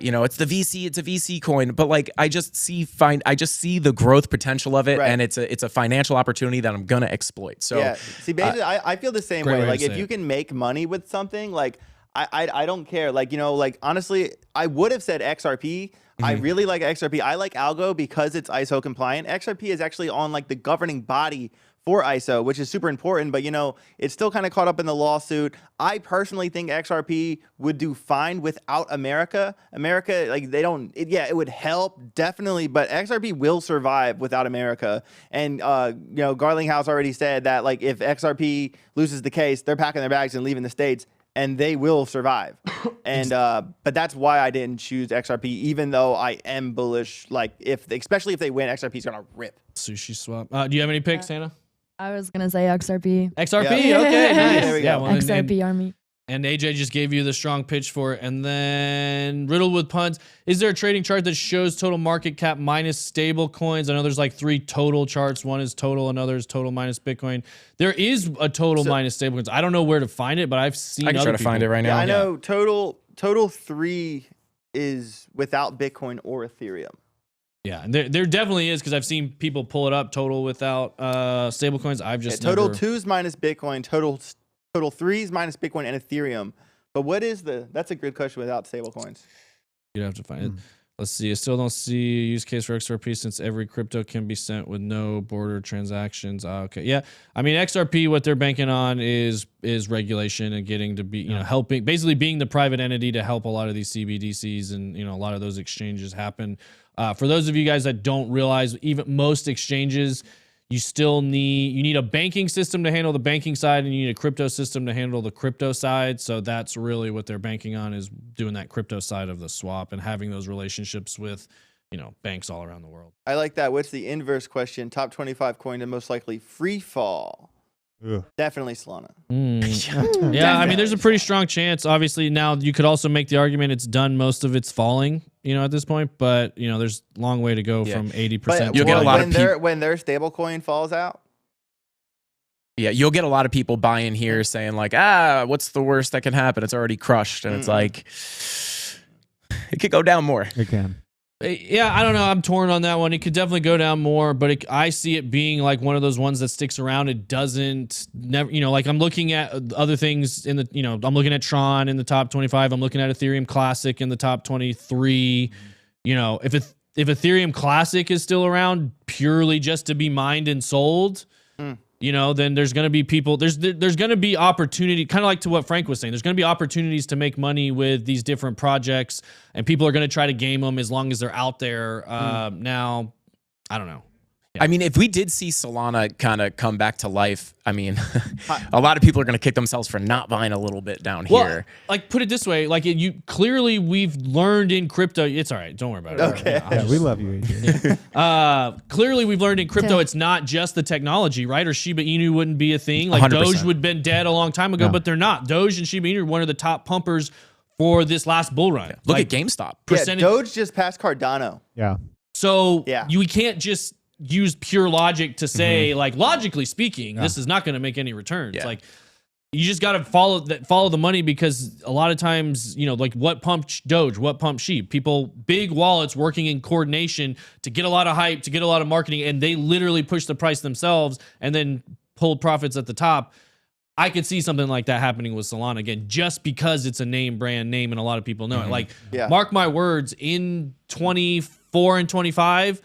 you know, it's a VC coin, but like I just see the growth potential of it, and it's a financial opportunity that I'm gonna exploit. So yeah, see, basically, I feel the same great way. way to Like, if say you it. can make money with something, like I don't care. Like, you know, like honestly, I would have said XRP. I really like XRP. I like Algo because it's ISO compliant. XRP is actually on like the governing body for ISO, which is super important, but you know, it's still kind of caught up in the lawsuit. I personally think XRP would do fine without America. America, like they don't, it would help definitely, but XRP will survive without America. And, you know, Garlinghouse already said that like if XRP loses the case, they're packing their bags and leaving the States, and they will survive. And, but that's why I didn't choose XRP, even though I am bullish, like especially if they win, XRP is going to rip. Sushi swap. Do you have any picks, Hannah? I was gonna say XRP. XRP? Yeah. Okay, nice. There we go. Yeah, well, XRP army. and AJ just gave you the strong pitch for it. And then riddled with puns. Is there a trading chart that shows total market cap minus stable coins? I know there's like 3 total charts. One is total, another is total minus Bitcoin. There is a total minus stable coins. I don't know where to find it, but I've seen I can other try to find it people. right Yeah, now. I know total 3 is without Bitcoin or Ethereum. Yeah, and there definitely is, because I've seen people pull it up total without stable coins. I've just total never... 2's minus Bitcoin, total 3's minus Bitcoin and Ethereum. But what is that's a good question without stable coins. You'd have to find it. Let's see. I still don't see a use case for XRP since every crypto can be sent with no border transactions. Okay. Yeah. I mean, XRP, what they're banking on is regulation and getting to be, you know, helping, basically being the private entity to help a lot of these CBDCs and, you know, a lot of those exchanges happen. For those of you guys that don't realize, even most exchanges, you need a banking system to handle the banking side, and you need a crypto system to handle the crypto side. So that's really what they're banking on, is doing that crypto side of the swap and having those relationships with, you know, banks all around the world. I like that. What's the inverse question? Top 25 coin to most likely free fall. Ugh. Definitely Solana. Yeah, I mean, there's a pretty strong chance. Obviously, now you could also make the argument it's done most of its falling, you know, at this point. But you know, there's a long way to go from 80%. But You'll get a lot of when their stable coin falls out. Yeah, you'll get a lot of people buying here saying like, what's the worst that can happen? It's already crushed, and it's like it could go down more. It can. Yeah, I don't know. I'm torn on that one. It could definitely go down more, but I see it being like one of those ones that sticks around. It doesn't never, you know, like I'm looking at other things in the, you know, I'm looking at Tron in the top 25. I'm looking at Ethereum Classic in the top 23. You know, if Ethereum Classic is still around purely just to be mined and sold, you know, then there's going to be people, there's going to be opportunity, kind of like to what Frank was saying. There's going to be opportunities to make money with these different projects, and people are going to try to game them as long as they're out there. Now, I don't know. Yeah. I mean, if we did see Solana kind of come back to life, I mean, a lot of people are going to kick themselves for not buying a little bit down here. Like, put it this way, like clearly we've learned in crypto. It's all right. Don't worry about it. Okay. Yeah, we love you, AJ. Clearly we've learned in crypto it's not just the technology, right? Or Shiba Inu wouldn't be a thing. Like 100%. Doge would have been dead a long time ago, but they're not. Doge and Shiba Inu are one of the top pumpers for this last bull run. Look Like, at GameStop. Yeah, Doge just passed Cardano. Yeah. So Yeah. we can't just use pure logic to say, like, logically speaking, this is not going to make any returns. Yeah. Like, you just got to follow the money, because a lot of times, you know, like what pumped Doge, what pumped sheep, people, big wallets working in coordination to get a lot of hype, to get a lot of marketing, and they literally push the price themselves and then pull profits at the top. I could see something like that happening with Solana again, just because it's a brand name, and a lot of people know it. Like, mark my words, in 24 and 25,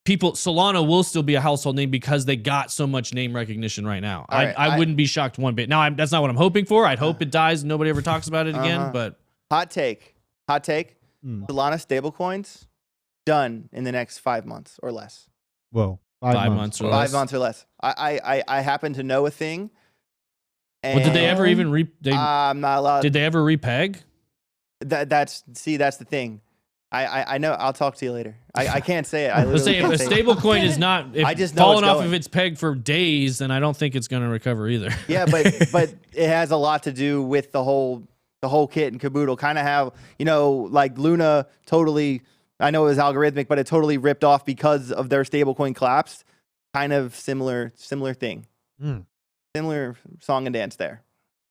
Solana will still be a household name because they got so much name recognition right now. I wouldn't be shocked one bit. Now, that's not what I'm hoping for. I'd hope it dies and nobody ever talks about it again. But hot take, Solana stablecoins done in the next 5 months or less. Whoa, 5 months or less. 5 months or less. I happen to know a thing. And Well, did they ever even I'm not allowed. Did they ever repeg? That's the thing. I know. I'll talk to you later. I can't say it. Let's say if a stable coin is not I just know falling it's off going. of its peg for days, then I don't think it's going to recover either. Yeah, but it has a lot to do with the whole kit and caboodle. Kind of have, you know, like Luna totally. I know it was algorithmic, but it totally ripped off because of their stablecoin collapsed. Kind of similar thing. Similar song and dance there.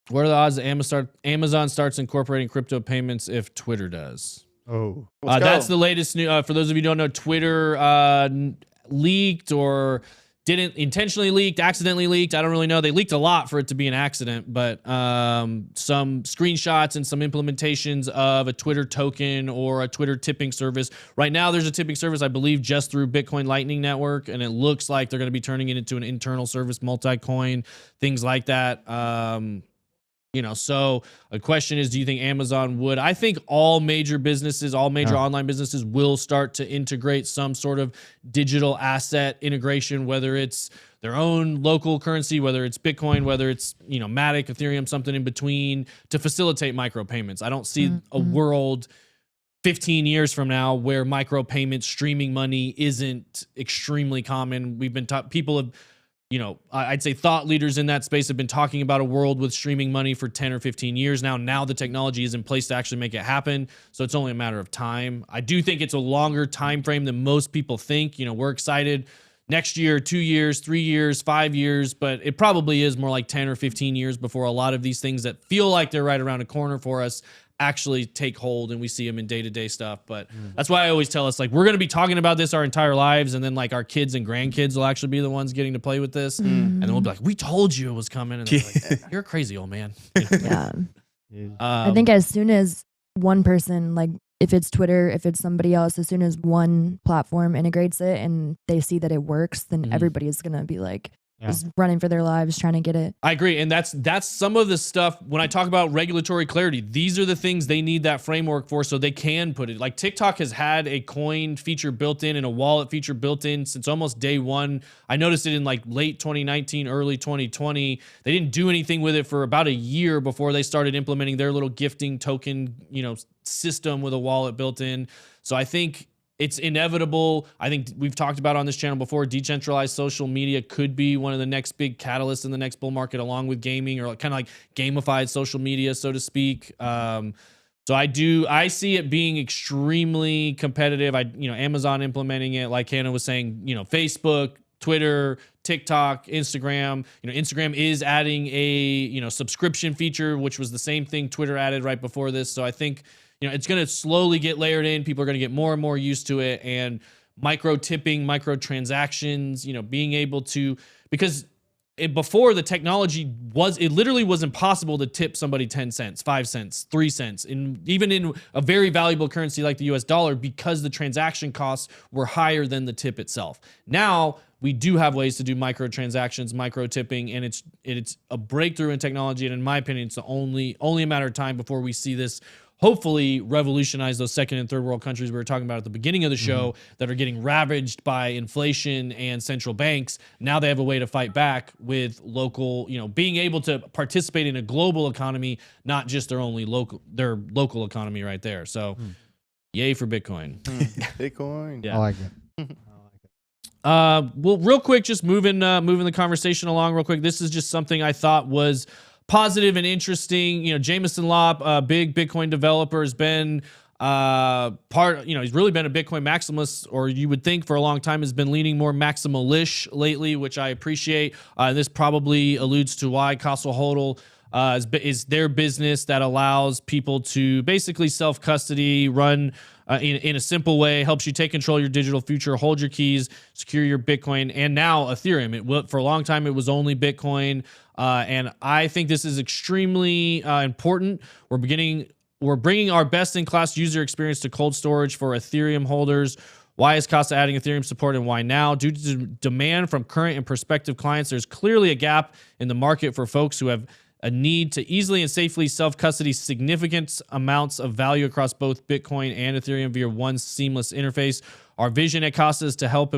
What are the odds that Amazon starts incorporating crypto payments if Twitter does? Oh, That's the latest news. For those of you who don't know, Twitter leaked, or didn't intentionally leaked, accidentally leaked. I don't really know. They leaked a lot for it to be an accident, but some screenshots and some implementations of a Twitter token or a Twitter tipping service. Right now, there's a tipping service, I believe, just through Bitcoin Lightning Network, and it looks like they're going to be turning it into an internal service, multi-coin, things like that. You know, so a question is, do you think Amazon would? I think all major businesses, all major online businesses will start to integrate some sort of digital asset integration, whether it's their own local currency, whether it's Bitcoin, whether it's, you know, Matic, Ethereum, something in between, to facilitate micropayments. I don't see a world 15 years from now where micropayments, streaming money isn't extremely common. We've been people have, you know, I'd say thought leaders in that space have been talking about a world with streaming money for 10 or 15 years now. Now the technology is in place to actually make it happen. So it's only a matter of time. I do think it's a longer time frame than most people think. You know, we're excited next year, 2 years, 3 years, 5 years, but it probably is more like 10 or 15 years before a lot of these things that feel like they're right around a corner for us actually take hold and we see them in day-to-day stuff. But that's why I always tell us, like, we're going to be talking about this our entire lives, and then like our kids and grandkids will actually be the ones getting to play with this, and then we'll be like, we told you it was coming, and they're like, you're a crazy old man. Yeah. I think as soon as one person, like if it's Twitter, if it's somebody else, as soon as one platform integrates it and they see that it works, then everybody's going to be like, just running for their lives trying to get it. I agree. And that's some of the stuff when I talk about regulatory clarity. These are the things they need that framework for, so they can put it. Like TikTok has had a coin feature built in and a wallet feature built in since almost day one. I noticed it in like late 2019, early 2020. They didn't do anything with it for about a year before they started implementing their little gifting token, you know, system with a wallet built in. So I think it's inevitable. I think we've talked about on this channel before, decentralized social media could be one of the next big catalysts in the next bull market, along with gaming, or kind of like gamified social media, so to speak. So I see it being extremely competitive. Amazon implementing it, like Hannah was saying, you know, Facebook, Twitter, TikTok, Instagram. You know, Instagram is adding a, you know, subscription feature, which was the same thing Twitter added right before this. So I think, you know, it's going to slowly get layered in. People are going to get more and more used to it. And micro tipping, micro transactions, you know, being able to, because before the technology it literally was impossible to tip somebody 10 cents, 5 cents, 3 cents, even in a very valuable currency like the US dollar, because the transaction costs were higher than the tip itself. Now we do have ways to do micro transactions, micro tipping, and it's a breakthrough in technology. And in my opinion, it's the only a matter of time before we see this hopefully revolutionize those second and third world countries we were talking about at the beginning of the show that are getting ravaged by inflation and central banks. Now they have a way to fight back with local, you know, being able to participate in a global economy, not just their local economy right there. So yay for Bitcoin. Bitcoin. Yeah. I like it. Well, real quick, just moving the conversation along real quick. This is just something I thought was positive and interesting. You know, Jameson Lopp, a big Bitcoin developer, has been he's really been a Bitcoin maximalist, or you would think for a long time has been leaning more maximalish lately, which I appreciate. This probably alludes to why Castle Hodl is their business that allows people to basically self-custody, run in a simple way, helps you take control of your digital future, hold your keys, secure your Bitcoin, and now Ethereum. For a long time, it was only Bitcoin, and I think this is extremely important. We're bringing our best-in-class user experience to cold storage for Ethereum holders. Why is Casa adding Ethereum support, and why now? Due to demand from current and prospective clients, there's clearly a gap in the market for folks who have a need to easily and safely self-custody significant amounts of value across both Bitcoin and Ethereum via one seamless interface. Our vision at Casa is to help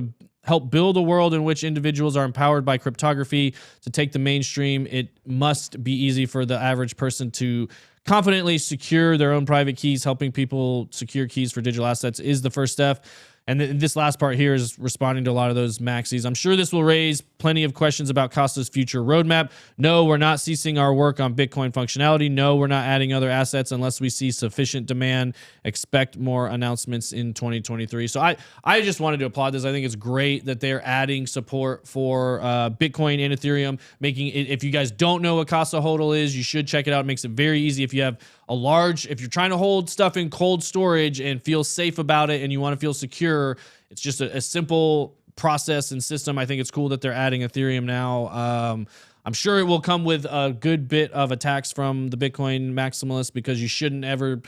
build a world in which individuals are empowered by cryptography to take the mainstream. It must be easy for the average person to confidently secure their own private keys. Helping people secure keys for digital assets is the first step. And this last part here is responding to a lot of those maxis. I'm sure this will raise plenty of questions about Casa's future roadmap. No, we're not ceasing our work on Bitcoin functionality. No, we're not adding other assets unless we see sufficient demand. Expect more announcements in 2023. So I just wanted to applaud this. I think it's great that they're adding support for Bitcoin and Ethereum, making it, if you guys don't know what Casa Hodl is, you should check it out. It makes it very easy if you have if you're trying to hold stuff in cold storage and feel safe about it and you want to feel secure, it's just a simple process and system. I think it's cool that they're adding Ethereum now. I'm sure it will come with a good bit of attacks from the Bitcoin maximalists, because you shouldn't ever,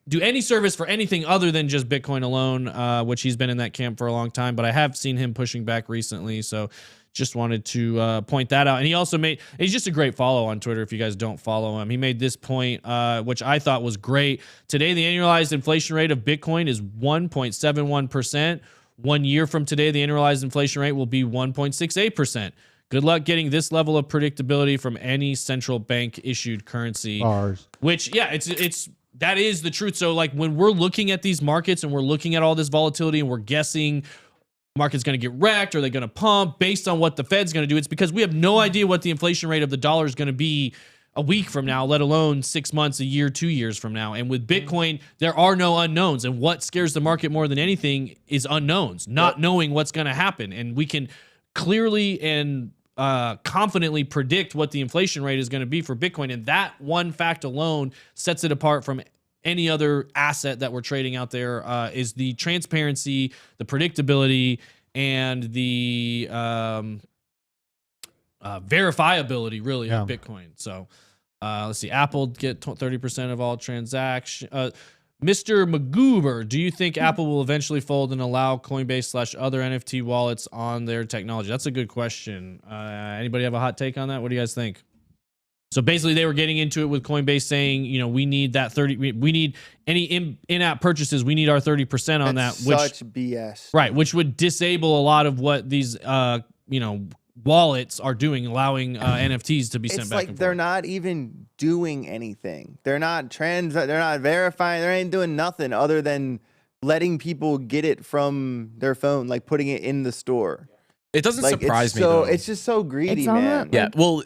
do any service for anything other than just Bitcoin alone, which he's been in that camp for a long time. But I have seen him pushing back recently, so just wanted to point that out. And he's just a great follow on Twitter if you guys don't follow him. He made this point, which I thought was great. Today, the annualized inflation rate of Bitcoin is 1.71%. 1 year from today, the annualized inflation rate will be 1.68%. Good luck getting this level of predictability from any central bank issued currency. Bars. Which, yeah, that is the truth. So like when we're looking at these markets and we're looking at all this volatility and we're guessing market's going to get wrecked, or they're going to pump based on what the Fed's going to do, it's because we have no idea what the inflation rate of the dollar is going to be a week from now, let alone 6 months, a year, 2 years from now. And with Bitcoin, there are no unknowns. And what scares the market more than anything is unknowns, not knowing what's going to happen. And we can clearly and confidently predict what the inflation rate is going to be for Bitcoin. And that one fact alone sets it apart from any other asset that we're trading out there, is the transparency, the predictability, and the verifiability, really, of Bitcoin. So let's see. Apple get 30% of all transactions. Mr. Magoober, do you think Apple will eventually fold and allow Coinbase / other NFT wallets on their technology? That's a good question. Anybody have a hot take on that? What do you guys think? So basically, they were getting into it with Coinbase saying, we need that 30. We need any in-app purchases. We need our 30% on that. Such BS. Right, which would disable a lot of what these, wallets are doing, allowing NFTs to be sent back. It's like they're not even doing anything. They're not They're not verifying. They ain't doing nothing other than letting people get it from their phone, like putting it in the store. It doesn't surprise me, though. It's just so greedy, man. Yeah, well,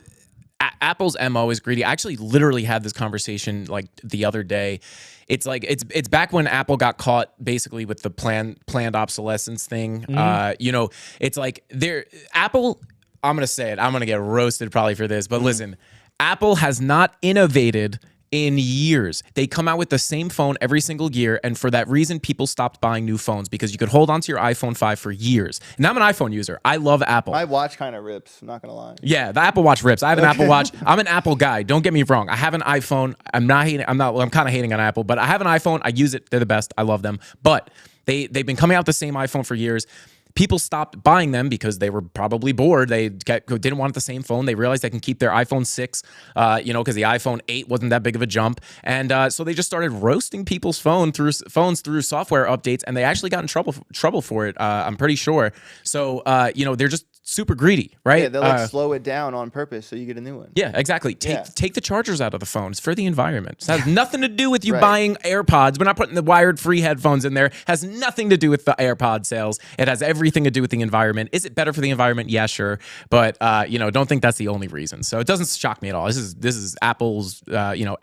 Apple's MO is greedy. I actually literally had this conversation like the other day. It's like it's back when Apple got caught basically with the planned obsolescence thing. It's like Apple. I'm gonna say it. I'm gonna get roasted probably for this, but listen, Apple has not innovated in years. They come out with the same phone every single year, and for that reason, people stopped buying new phones, because you could hold on to your iPhone 5 for years. And I'm an iPhone user. I love Apple. My watch kind of rips, I'm not gonna lie. Yeah, the Apple Watch rips. I have an Apple Watch. I'm an Apple guy. Don't get me wrong. I have an iPhone. I'm kind of hating on Apple, but I have an iPhone. I use it. They're the best. I love them. But they've been coming out with the same iPhone for years. People stopped buying them because they were probably bored. They didn't want the same phone. They realized they can keep their iPhone 6, because the iPhone 8 wasn't that big of a jump. And so they just started roasting people's phones through software updates, and they actually got in trouble for it, I'm pretty sure. So, they're just super greedy, right? Yeah, they'll like slow it down on purpose so you get a new one. Yeah, exactly. Take the chargers out of the phone. It's for the environment. It has nothing to do with you Right. buying AirPods. We're not putting the wired free headphones in there. It has nothing to do with the AirPod sales. It has everything to do with the environment. Is it better for the environment? Yeah, sure. But don't think that's the only reason. So it doesn't shock me at all. This is Apple's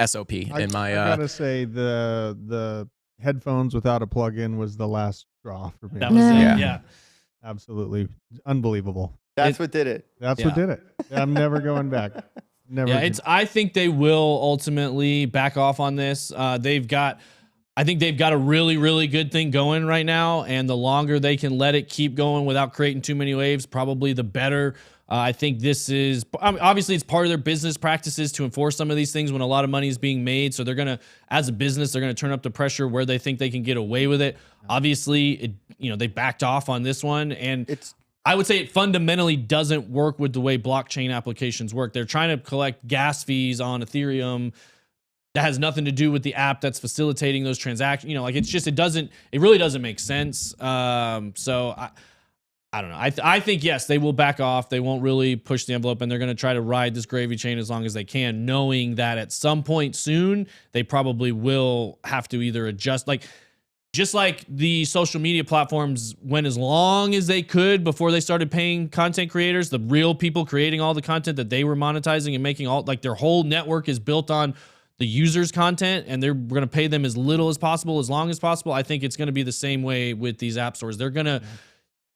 SOP in my I gotta say the headphones without a plug-in was the last straw for me. That was it. Yeah. Yeah. Absolutely unbelievable. That's what did it. That's what did it. I'm never going back. Never. Yeah, I think they will ultimately back off on this. I think they've got a really, really good thing going right now, and the longer they can let it keep going without creating too many waves, probably the better. I think this is obviously it's part of their business practices to enforce some of these things when a lot of money is being made. So they're gonna, as a business, they're gonna turn up the pressure where they think they can get away with it. Obviously, they backed off on this one, and I would say it fundamentally doesn't work with the way blockchain applications work. They're trying to collect gas fees on Ethereum. That has nothing to do with the app that's facilitating those transactions. It really doesn't make sense. So I don't know. I think, yes, they will back off. They won't really push the envelope, and they're going to try to ride this gravy train as long as they can, knowing that at some point soon, they probably will have to either adjust. Just like the social media platforms went as long as they could before they started paying content creators, the real people creating all the content that they were monetizing and making their whole network is built on the users' content, and they're going to pay them as little as possible, as long as possible. I think it's going to be the same way with these app stores. They're going to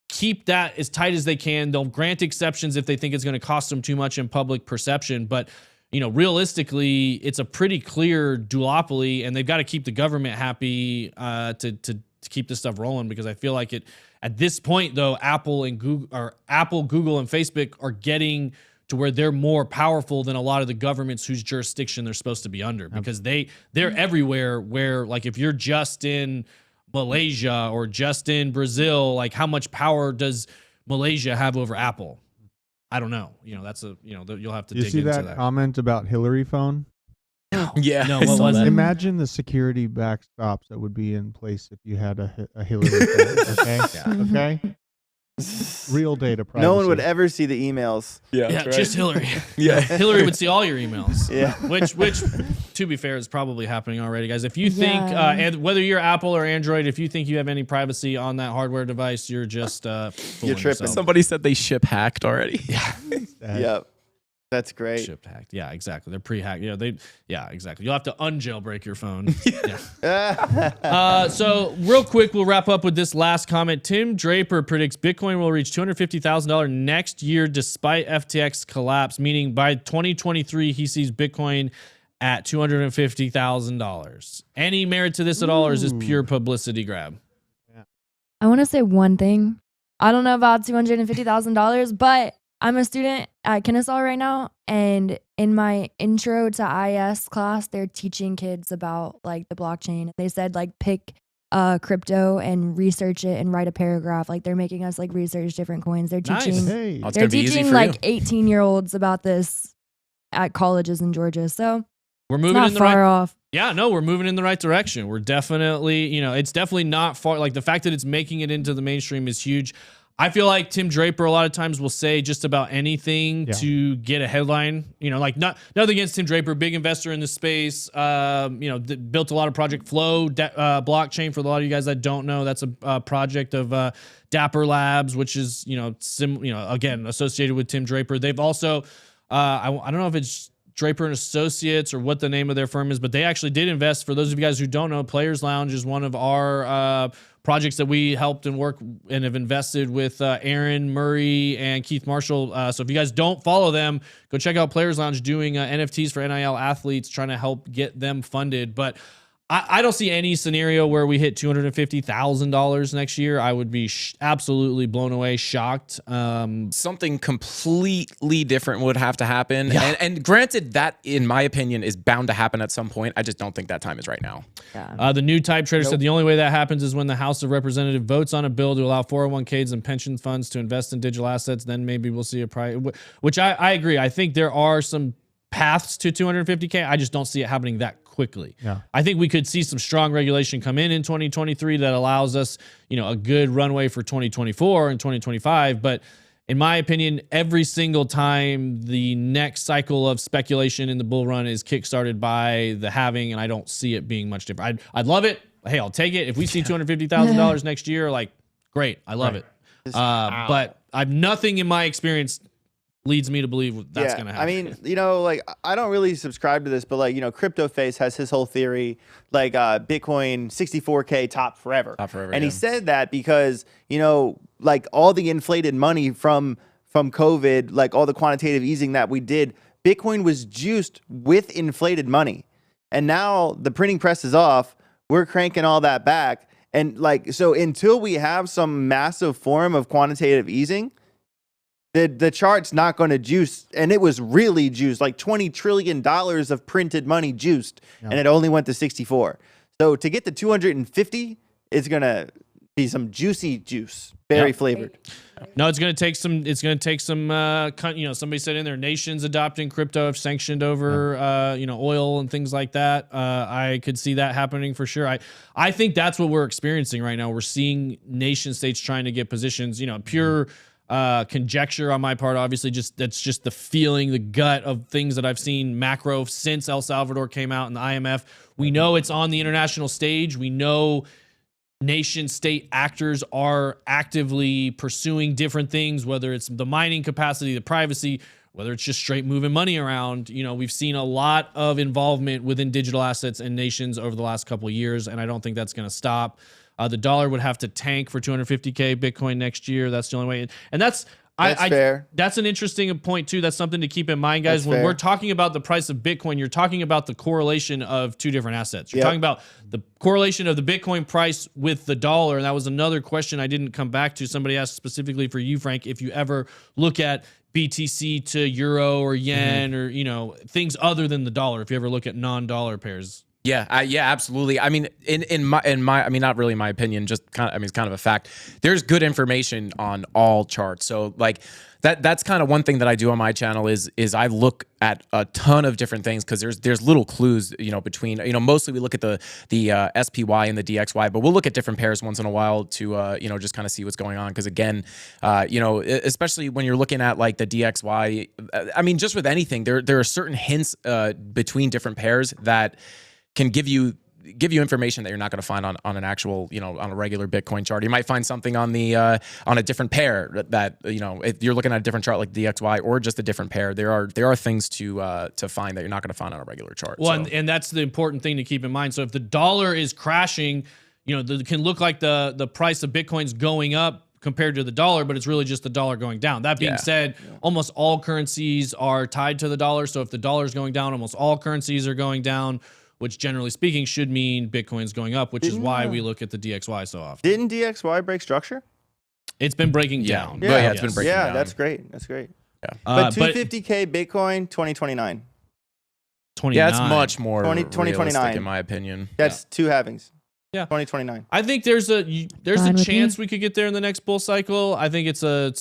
keep that as tight as they can. They'll grant exceptions if they think it's going to cost them too much in public perception. But, realistically, it's a pretty clear duopoly, and they've got to keep the government happy to keep this stuff rolling, because I feel like at this point, though, Apple, Google, and Facebook are getting to where they're more powerful than a lot of the governments whose jurisdiction they're supposed to be under, because they're everywhere. Where, like, if you're just in Malaysia or just in Brazil, like, how much power does Malaysia have over Apple? I don't know. That's you'll have to dig into that. You see that comment about Hillary phone? Yeah. No, what was it? Imagine the security backstops that would be in place if you had a Hillary phone. Okay. Okay. Real data privacy. No one would ever see the emails. Yeah, just Hillary. Yeah. Hillary would see all your emails. Yeah. Which, to be fair, is probably happening already, guys. If you think, and whether you're Apple or Android, if you think you have any privacy on that hardware device, you're just fooling tripping. yourself. Somebody said they ship hacked already. Yeah. Yep. That's great. Shipped hacked. Yeah, exactly. They're pre-hacked. Yeah, exactly. You'll have to unjailbreak your phone. Yeah. So real quick, we'll wrap up with this last comment. Tim Draper predicts Bitcoin will reach $250,000 next year despite FTX collapse, meaning by 2023, he sees Bitcoin at $250,000. Any merit to this at all, or is this pure publicity grab? I want to say one thing. I don't know about $250,000, but I'm a student at Kennesaw right now, and in my intro to IS class, they're teaching kids about like the blockchain. They said like pick crypto and research it and write a paragraph. Like they're making us like research different coins. They're teaching Hey. Oh, it's they're gonna be easy teaching for like you. 18-year-olds about this at colleges in Georgia. So We're it's moving not in the far right. off. Yeah, no, we're moving in the right direction. We're definitely, it's definitely not far. Like the fact that it's making it into the mainstream is huge. I feel like Tim Draper a lot of times will say just about anything to get a headline. Like nothing against Tim Draper, big investor in the space. Built a lot of Project Flow blockchain. For a lot of you guys that don't know, that's a project of Dapper Labs, which is again associated with Tim Draper. They've also I don't know if it's Draper and Associates or what the name of their firm is, but they actually did invest. For those of you guys who don't know, Players Lounge is one of our projects that we helped and work and have invested with Aaron Murray and Keith Marshall. So if you guys don't follow them, go check out Players Lounge doing NFTs for NIL athletes, trying to help get them funded. But I don't see any scenario where we hit $250,000 next year. I would be absolutely blown away, shocked. Something completely different would have to happen. Yeah. And granted, that, in my opinion, is bound to happen at some point. I just don't think that time is right now. Yeah. The new type trader said the only way that happens is when the House of Representatives votes on a bill to allow 401ks and pension funds to invest in digital assets. Then maybe we'll see a price, which I agree. I think there are some paths to 250K. I just don't see it happening that quickly. Yeah. I think we could see some strong regulation come in 2023 that allows us, a good runway for 2024 and 2025. But in my opinion, every single time the next cycle of speculation in the bull run is kickstarted by the halving, and I don't see it being much different. I'd love it. Hey, I'll take it. If we see $250,000 next year, like, great. I love it. But I've nothing in my experience leads me to believe that's going to happen. I mean, like, I don't really subscribe to this, but like, CryptoFace has his whole theory, like Bitcoin 64K top forever. And he said that because, like all the inflated money from COVID, like all the quantitative easing that we did, Bitcoin was juiced with inflated money. And now the printing press is off. We're cranking all that back. And like, so until we have some massive form of quantitative easing, the chart's not going to juice. And it was really juiced, like $20 trillion of printed money juiced, and it only went to 64. So to get to 250, it's going to be some juicy juice, very flavored. No, it's going to take some. It's going to take some. Somebody said in there, nations adopting crypto have sanctioned over, oil and things like that. I could see that happening for sure. I think that's what we're experiencing right now. We're seeing nation states trying to get positions. Pure conjecture on my part. Obviously, that's just the feeling, the gut of things that I've seen macro since El Salvador came out and the IMF. We know it's on the international stage. We know nation state actors are actively pursuing different things, whether it's the mining capacity, the privacy, whether it's just straight moving money around. We've seen a lot of involvement within digital assets and nations over the last couple of years, and I don't think that's going to stop. The dollar would have to tank for 250K Bitcoin next year. That's the only way. And that's fair. That's an interesting point too. That's something to keep in mind, guys. When we're talking about the price of Bitcoin, you're talking about the correlation of two different assets. You're talking about the correlation of the Bitcoin price with the dollar. And that was another question I didn't come back to. Somebody asked specifically for you, Frank, if you ever look at BTC to euro or yen or, things other than the dollar, if you ever look at non-dollar pairs. Yeah, absolutely. I mean, in my, I mean, not really my opinion, just kind of, I mean, it's kind of a fact. There's good information on all charts. So like that's kind of one thing that I do on my channel is I look at a ton of different things because there's little clues, between, mostly we look at the SPY and the DXY, but we'll look at different pairs once in a while to, just kind of see what's going on. Because again, especially when you're looking at like the DXY, I mean, just with anything, there are certain hints between different pairs that can give you information that you're not going to find on an actual, on a regular Bitcoin chart. You might find something on the on a different pair that if you're looking at a different chart like DXY or just a different pair, there are things to find that you're not going to find on a regular chart. Well, and that's the important thing to keep in mind. So if the dollar is crashing, it can look like the price of Bitcoin's going up compared to the dollar, but it's really just the dollar going down. That being said, almost all currencies are tied to the dollar. So if the dollar is going down, almost all currencies are going down, which generally speaking should mean Bitcoin's going up, which is why we look at the DXY so often. Didn't DXY break structure? It's been breaking down. Yeah, it's been breaking down. Yeah, that's great. That's great. Yeah. But 250K Bitcoin, 2029. Yeah, it's much more 2029 realistic in my opinion. That's two halvings. Yeah. 2029. I think there's a chance we could get there in the next bull cycle. I think it's a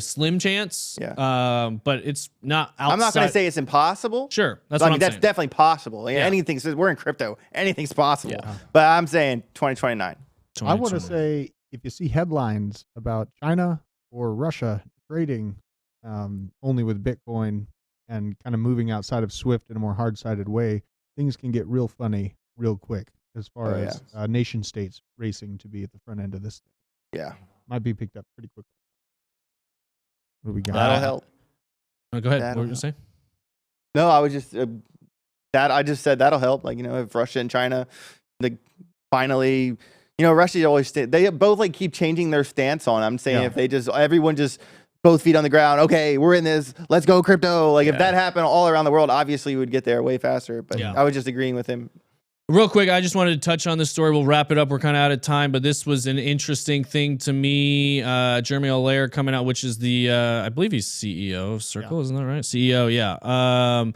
slim chance. Yeah. But it's not outside. I'm not going to say it's impossible. Sure. That's what what I'm that's saying. definitely possible. Yeah. Anything, we're in crypto. Anything's possible. Yeah. But I'm saying 2029. I want to say, if you see headlines about China or Russia trading only with Bitcoin and kind of moving outside of SWIFT in a more hard-sided way, things can get real funny real quick as far as nation states racing to be at the front end of this thing. Yeah. Might be picked up pretty quickly. What do we got? That'll help. Go ahead. What were you saying? No, I was just I just said that'll help. Like, if Russia and China, finally, Russia always they both like keep changing their stance on. I'm saying if they everyone just both feet on the ground. Okay, we're in this. Let's go crypto. Like if that happened all around the world, obviously we would get there way faster. But I was just agreeing with him. Real quick, I just wanted to touch on this story. We'll wrap it up. We're kind of out of time, but this was an interesting thing to me. Jeremy Allaire coming out, which is the, I believe he's CEO of Circle, isn't that right? CEO, yeah.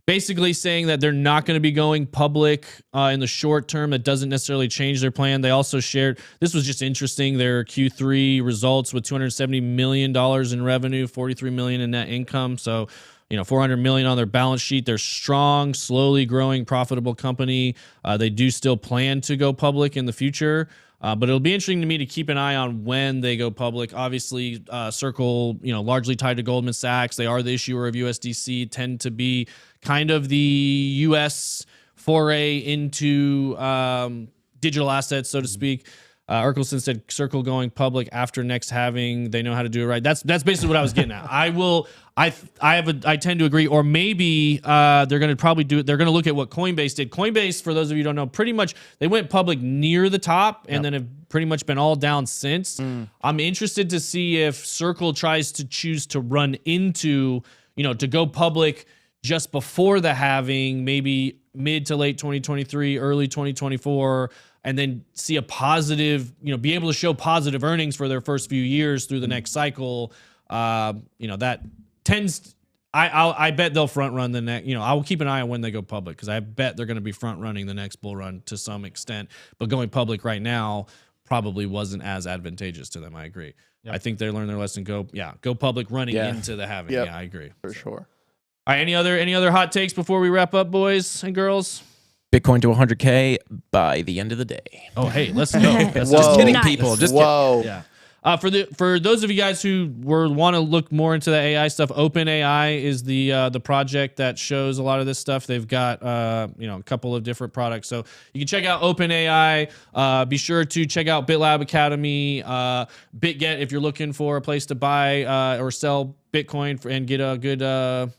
Basically saying that they're not going to be going public in the short term. That doesn't necessarily change their plan. They also shared, this was just interesting, their Q3 results with $270 million in revenue, $43 million in net income. So, $400 million on their balance sheet. They're strong, slowly growing, profitable company. They do still plan to go public in the future. But it'll be interesting to me to keep an eye on when they go public. Obviously, Circle, largely tied to Goldman Sachs. They are the issuer of USDC, tend to be kind of the U.S. foray into digital assets, so to speak. Urkelson said Circle going public after next halving. They know how to do it right. That's basically what I was getting at. I tend to agree. Or maybe they're going to probably do it. They're going to look at what Coinbase did. Coinbase, for those of you who don't know, pretty much they went public near the top and then have pretty much been all down since. I'm interested to see if Circle tries to choose to run into, to go public just before the halving, maybe mid to late 2023, early 2024. And then see a positive, be able to show positive earnings for their first few years through the next cycle. That tends. I bet they'll front run the next. I will keep an eye on when they go public because I bet they're going to be front running the next bull run to some extent. But going public right now probably wasn't as advantageous to them. I agree. Yep. I think they learned their lesson. Go public running into the halving. Yep. Yeah, I agree for sure. All right. Any other hot takes before we wrap up, boys and girls? Bitcoin to 100K by the end of the day. Oh, hey, let's go. Just kidding, people. Just Whoa. Yeah. For those of you guys who want to look more into the AI stuff, OpenAI is the project that shows a lot of this stuff. They've got a couple of different products, so you can check out OpenAI. Be sure to check out BitLab Academy, BitGet if you're looking for a place to buy or sell Bitcoin and get a good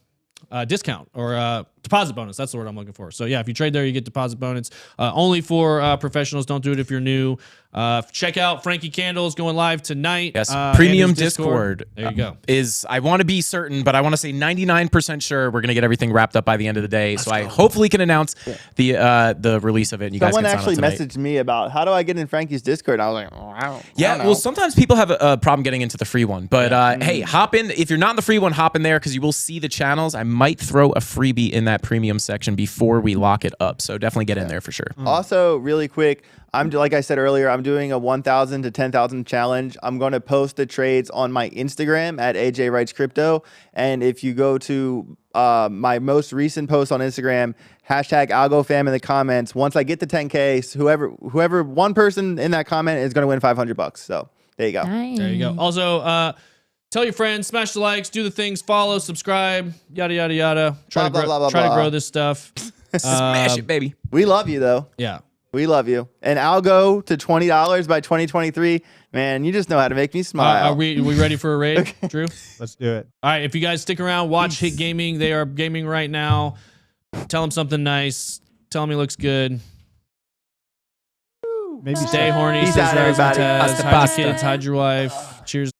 discount or deposit bonus. That's the word I'm looking for. So yeah, if you trade there, you get deposit bonus. Only for professionals. Don't do it if you're new. Check out Frankie Candles going live tonight. Yes, and premium his Discord. There you go. I want to be certain, but I want to say 99% sure we're going to get everything wrapped up by the end of the day. So I hopefully can announce the release of it. And you Someone guys can actually sign up tonight. messaged me about how do I get in Frankie's Discord. I was like, I don't know. Well, sometimes people have a problem getting into the free one, but hey, hop in. If you're not in the free one, hop in there because you will see the channels. I might throw a freebie in that premium section before we lock it up. So definitely get in there for sure. Also, really quick, like I said earlier, I'm doing a 1,000 to 10,000 challenge. I'm going to post the trades on my Instagram at AJ Writes Crypto. And if you go to my most recent post on Instagram, #AlgoFam in the comments, once I get to 10K, whoever one person in that comment is going to win $500. So there you go. Nice. There you go. Also, tell your friends, smash the likes, do the things, follow, subscribe, yada yada yada. Try to grow this stuff. Smash it, baby. We love you though. Yeah. We love you. And Algo to $20 by 2023. Man, you just know how to make me smile. Are we ready for a raid, Drew? Let's do it. All right. If you guys stick around, watch Hit Gaming. They are gaming right now. Tell him something nice. Tell him he looks good. Maybe Stay horny. Peace Stay out, everybody. Hide your Pasta. kids. Hide your wife. Cheers.